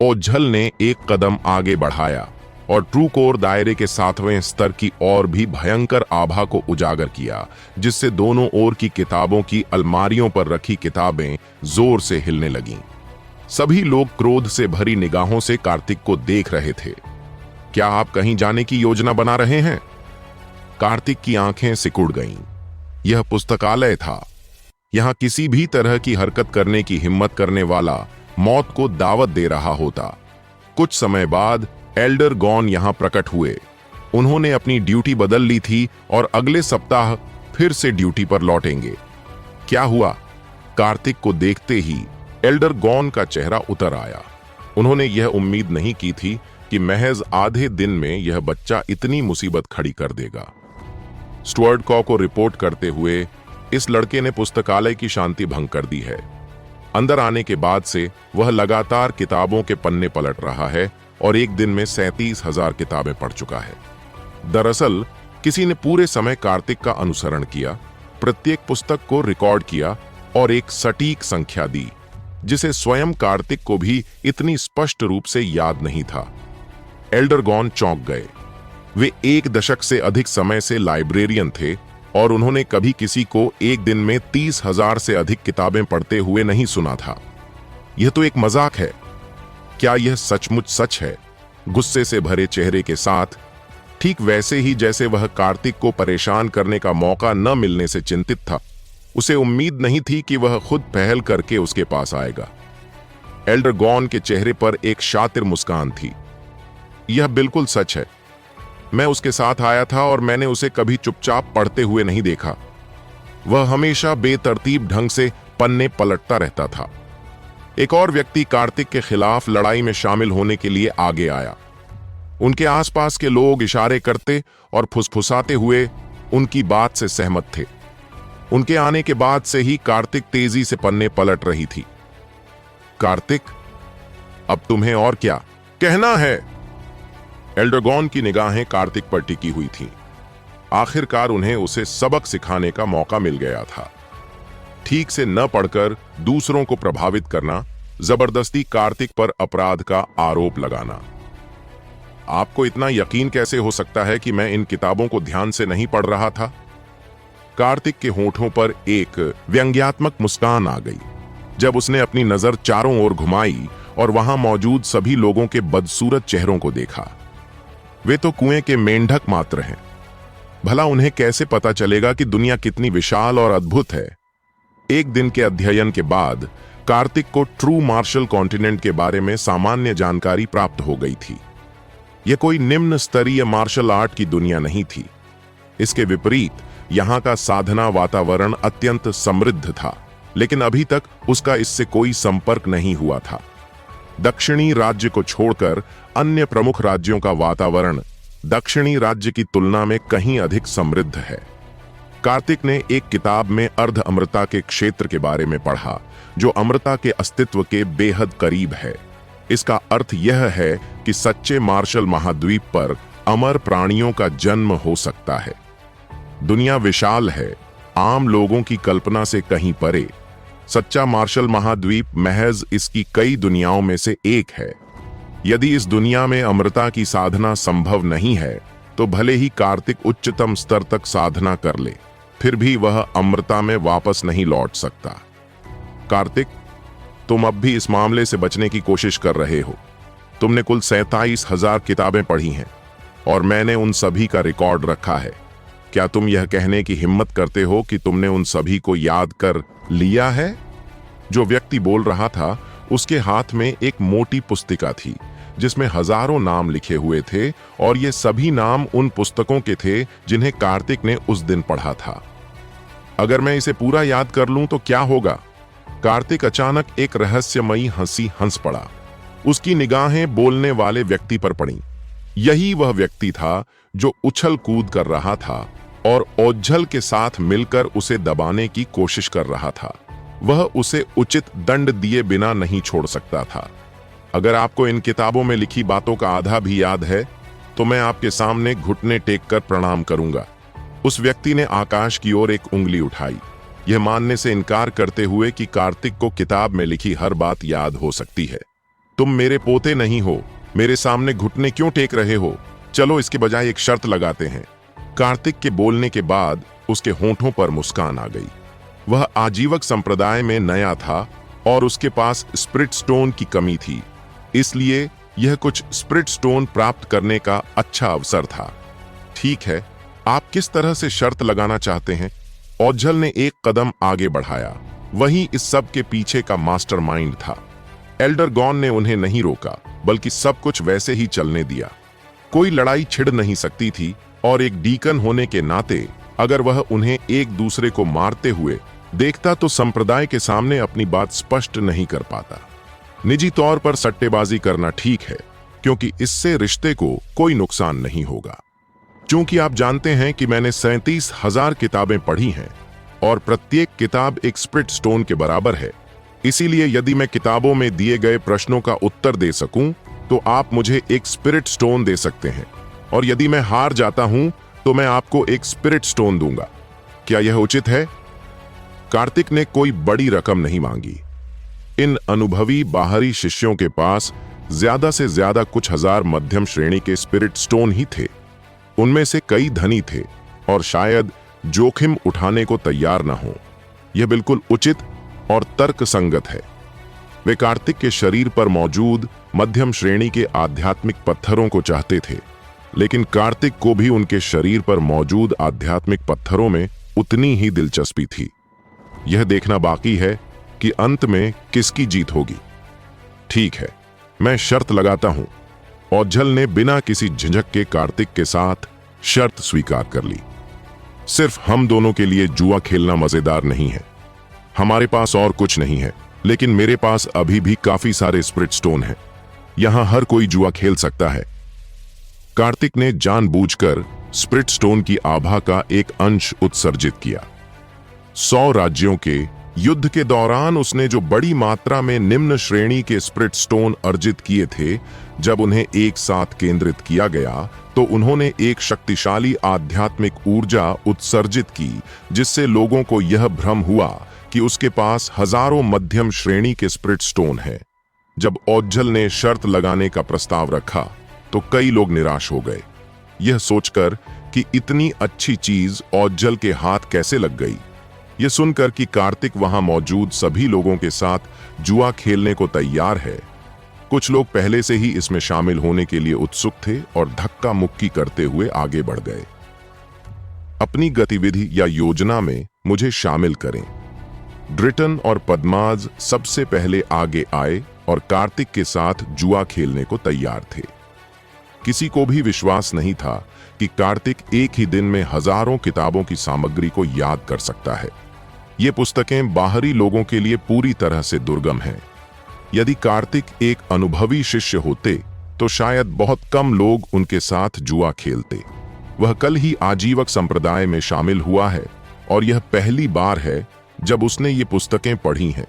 औज्जल ने एक कदम आगे बढ़ाया और ट्रू कोर दायरे के 7वें स्तर की और भी भयंकर आभा को उजागर किया, जिससे दोनों ओर की किताबों की अलमारियों पर रखी किताबें जोर से हिलने लगीं। सभी लोग क्रोध से भरी निगाहों से कार्तिक को देख रहे थे। क्या आप कहीं जाने की योजना बना रहे हैं? कार्तिक की आंखें सिकुड़ गईं। यह पुस्तकालय था। यहां किसी भी तरह की हरकत करने की हिम्मत करने वाला मौत को दावत दे रहा होता। कुछ समय बाद एल्डर गॉन यहां प्रकट हुए। उन्होंने अपनी ड्यूटी बदल ली थी और अगले सप्ताह फिर से ड्यूटी पर लौटेंगे। क्या हुआ? कार्तिक को देखते ही एल्डर गॉन का चेहरा उतर आया। उन्होंने यह उम्मीद नहीं की थी कि महज आधे दिन में यह बच्चा इतनी मुसीबत खड़ी कर देगा। स्टुअर्ट कॉ को रिपोर्ट करते हुए, इस लड़के ने पुस्तकालय की शांति भंग कर दी है। अंदर आने के बाद से वह लगातार किताबों के पन्ने पलट रहा है और एक दिन में 37,000 किताबें पढ़ चुका है। दरअसल किसी ने पूरे समय कार्तिक का अनुसरण किया, प्रत्येक पुस्तक को रिकॉर्ड किया और एक सटीक संख्या दी, जिसे स्वयं कार्तिक को भी इतनी स्पष्ट रूप से याद नहीं था। एल्डर गॉन चौंक गए। वे 1 दशक से अधिक समय से लाइब्रेरियन थे और उन्होंने कभी किसी को एक दिन में 30,000 से अधिक किताबें पढ़ते हुए नहीं सुना था। यह तो एक मजाक है। क्या यह सचमुच सच है? गुस्से से भरे चेहरे के साथ ठीक वैसे ही जैसे वह कार्तिक को परेशान करने का मौका न मिलने से चिंतित था, उसे उम्मीद नहीं थी कि वह खुद पहल करके उसके पास आएगा। एल्डर गॉन के चेहरे पर एक शातिर मुस्कान थी। यह बिल्कुल सच है। मैं उसके साथ आया था और मैंने उसे कभी चुपचाप पढ़ते हुए नहीं देखा। वह हमेशा बेतरतीब ढंग से पन्ने पलटता रहता था। एक और व्यक्ति कार्तिक के खिलाफ लड़ाई में शामिल होने के लिए आगे आया। उनके आसपास के लोग इशारे करते और फुसफुसाते हुए उनकी बात से सहमत थे। उनके आने के बाद से ही कार्तिक तेजी से पन्ने पलट रही थी। कार्तिक, अब तुम्हें और क्या कहना है? एल्डर गॉन की निगाहें कार्तिक पर टिकी हुई थीं। आखिरकार उन्हें उसे सबक सिखाने का मौका मिल गया था। ठीक से न पढ़कर दूसरों को प्रभावित करना, जबरदस्ती कार्तिक पर अपराध का आरोप लगाना। आपको इतना यकीन कैसे हो सकता है कि मैं इन किताबों को ध्यान से नहीं पढ़ रहा था? कार्तिक के होठों पर एक व्यंग्यात्मक मुस्कान आ गई जब उसने अपनी नजर चारों ओर घुमाई और वहां मौजूद सभी लोगों के बदसूरत चेहरों को देखा। वे तो कुएं के मेंढक मात्र हैं। भला उन्हें कैसे पता चलेगा कि दुनिया कितनी विशाल और अद्भुत है? एक दिन के अध्ययन के बाद कार्तिक को ट्रू मार्शल कॉन्टिनेंट के बारे में सामान्य जानकारी प्राप्त हो गई थी। यह कोई निम्न स्तरीय मार्शल आर्ट की दुनिया नहीं थी। इसके विपरीत यहां का साधना वातावरण अत्यंत समृद्ध था, लेकिन अभी तक उसका इससे कोई संपर्क नहीं हुआ था। दक्षिणी राज्य को छोड़कर अन्य प्रमुख राज्यों का वातावरण दक्षिणी राज्य की तुलना में कहीं अधिक समृद्ध है। कार्तिक ने एक किताब में अर्ध अमृता के क्षेत्र के बारे में पढ़ा, जो अमृता के अस्तित्व के बेहद करीब है। इसका अर्थ यह है कि सच्चे मार्शल महाद्वीप पर अमर प्राणियों का जन्म हो सकता है। दुनिया विशाल है, आम लोगों की कल्पना से कहीं परे। सच्चा मार्शल महाद्वीप महज इसकी कई दुनियाओं में से एक है। यदि इस दुनिया में अमृता की साधना संभव नहीं है, तो भले ही कार्तिक उच्चतम स्तर तक साधना कर ले, फिर भी वह अमृता में वापस नहीं लौट सकता। कार्तिक, तुम अब भी इस मामले से बचने की कोशिश कर रहे हो। तुमने कुल 27,000 किताबें पढ़ी हैं और मैंने उन सभी का रिकॉर्ड रखा है। क्या तुम यह कहने की हिम्मत करते हो कि तुमने उन सभी को याद कर लिया है? जो व्यक्ति बोल रहा था, उसके हाथ में एक मोटी पुस्तिका थी जिसमें हजारों नाम लिखे हुए थे, और ये सभी नाम उन पुस्तकों के थे जिन्हें कार्तिक ने उस दिन पढ़ा था। अगर मैं इसे पूरा याद कर लूं तो क्या होगा? कार्तिक अचानक एक रहस्यमयी हंसी हंस पड़ा। उसकी निगाहें बोलने वाले व्यक्ति पर पड़ी। यही वह व्यक्ति था जो उछल कूद कर रहा था और ओझल के साथ मिलकर उसे दबाने की कोशिश कर रहा था। वह उसे उचित दंड दिए बिना नहीं छोड़ सकता था। अगर आपको इन किताबों में लिखी बातों का आधा भी याद है, तो मैं आपके सामने घुटने टेक कर प्रणाम करूंगा। उस व्यक्ति ने आकाश की ओर एक उंगली उठाई, यह मानने से इनकार करते हुए कि कार्तिक को किताब में लिखी हर बात याद हो सकती है। तुम मेरे पोते नहीं हो, मेरे सामने घुटने क्यों टेक रहे हो? चलो इसके बजाय एक शर्त लगाते हैं। कार्तिक के बोलने के बाद उसके होंठों पर मुस्कान आ गई। वह आजीवक संप्रदाय में नया था और उसके पास स्पिरिट स्टोन की कमी थी, इसलिए यह कुछ स्पिरिट स्टोन प्राप्त करने का अच्छा अवसर था। ठीक है, आप किस तरह से शर्त लगाना चाहते हैं? ओझल ने एक कदम आगे बढ़ाया। वही इस सब के पीछे का मास्टरमाइंड था। एल्डर गॉन ने उन्हें नहीं रोका, बल्कि सब कुछ वैसे ही चलने दिया। कोई लड़ाई छिड़ नहीं सकती थी, और एक डीकन होने के नाते अगर वह उन्हें एक दूसरे को मारते हुए देखता तो संप्रदाय के सामने अपनी बात स्पष्ट नहीं कर पाता। निजी तौर पर सट्टेबाजी करना ठीक है, क्योंकि इससे रिश्ते को कोई नुकसान नहीं होगा। चूंकि आप जानते हैं कि मैंने 37,000 किताबें पढ़ी हैं और प्रत्येक किताब एक स्पिरिट स्टोन के बराबर है, इसीलिए यदि मैं किताबों में दिए गए प्रश्नों का उत्तर दे सकूं, तो आप मुझे एक स्पिरिट स्टोन दे सकते हैं, और यदि मैं हार जाता हूं तो मैं आपको एक स्पिरिट स्टोन दूंगा। क्या यह उचित है? कार्तिक ने कोई बड़ी रकम नहीं मांगी। इन अनुभवी बाहरी शिष्यों के पास ज्यादा से ज्यादा कुछ हजार मध्यम श्रेणी के स्पिरिट स्टोन ही थे। उनमें से कई धनी थे और शायद जोखिम उठाने को तैयार न हो। यह बिल्कुल उचित और तर्कसंगत है। वे कार्तिक के शरीर पर मौजूद मध्यम श्रेणी के आध्यात्मिक पत्थरों को चाहते थे, लेकिन कार्तिक को भी उनके शरीर पर मौजूद आध्यात्मिक पत्थरों में उतनी ही दिलचस्पी थी। यह देखना बाकी है कि अंत में किसकी जीत होगी। ठीक है, मैं शर्त लगाता हूं। औज्झल ने बिना किसी झिझक के कार्तिक के साथ शर्त स्वीकार कर ली। सिर्फ हम दोनों के लिए जुआ खेलना मजेदार नहीं है। हमारे पास और कुछ नहीं है, लेकिन मेरे पास अभी भी काफी सारे स्पिरिट स्टोन हैं। यहां हर कोई जुआ खेल सकता है। कार्तिक ने जानबूझकर स्पिरिट स्टोन की आभा का एक अंश उत्सर्जित किया। 100 राज्यों के युद्ध के दौरान उसने जो बड़ी मात्रा में निम्न श्रेणी के स्पिरिट स्टोन अर्जित किए थे, जब उन्हें एक साथ केंद्रित किया गया तो उन्होंने एक शक्तिशाली आध्यात्मिक ऊर्जा उत्सर्जित की, जिससे लोगों को यह भ्रम हुआ कि उसके पास हजारों मध्यम श्रेणी के स्पिरिट स्टोन हैं। जब औज्झल ने शर्त लगाने का प्रस्ताव रखा तो कई लोग निराश हो गए, यह सोचकर कि इतनी अच्छी चीज औज्झल के हाथ कैसे लग गई। यह सुनकर कि कार्तिक वहां मौजूद सभी लोगों के साथ जुआ खेलने को तैयार है। कुछ लोग पहले से ही इसमें शामिल होने के लिए उत्सुक थे और धक्का मुक्की करते हुए आगे बढ़ गए। अपनी गतिविधि या योजना में मुझे शामिल करें। ड्रिटन और पद्माज सबसे पहले आगे आए और कार्तिक के साथ जुआ खेलने को तैयार थे। किसी को भी विश्वास नहीं था कि कार्तिक एक ही दिन में हजारों किताबों की सामग्री को याद कर सकता है। ये पुस्तकें बाहरी लोगों के लिए पूरी तरह से दुर्गम हैं। यदि कार्तिक एक अनुभवी शिष्य होते तो शायद बहुत कम लोग उनके साथ जुआ खेलते। वह कल ही आजीवक संप्रदाय में शामिल हुआ है और यह पहली बार है जब उसने ये पुस्तकें पढ़ी हैं।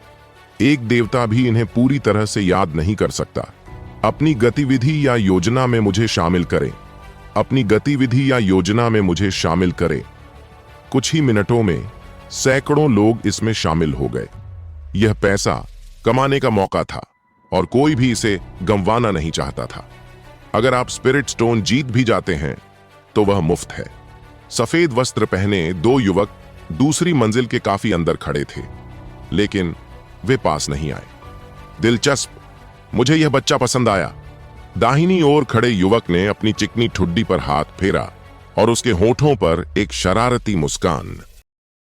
एक देवता भी इन्हें पूरी तरह से याद नहीं कर सकता। अपनी गतिविधि या योजना में मुझे शामिल करें। अपनी गतिविधि या योजना में मुझे शामिल करें। कुछ ही मिनटों में सैकड़ों लोग इसमें शामिल हो गए। यह पैसा कमाने का मौका था और कोई भी इसे गंवाना नहीं चाहता था। अगर आप स्पिरिट स्टोन जीत भी जाते हैं तो वह मुफ्त है। सफेद वस्त्र पहने 2 युवक दूसरी मंजिल के काफी अंदर खड़े थे, लेकिन वे पास नहीं आए। दिलचस्प, मुझे यह बच्चा पसंद आया। दाहिनी ओर खड़े युवक ने अपनी चिकनी ठुड्डी पर हाथ फेरा और उसके होठों पर एक शरारती मुस्कान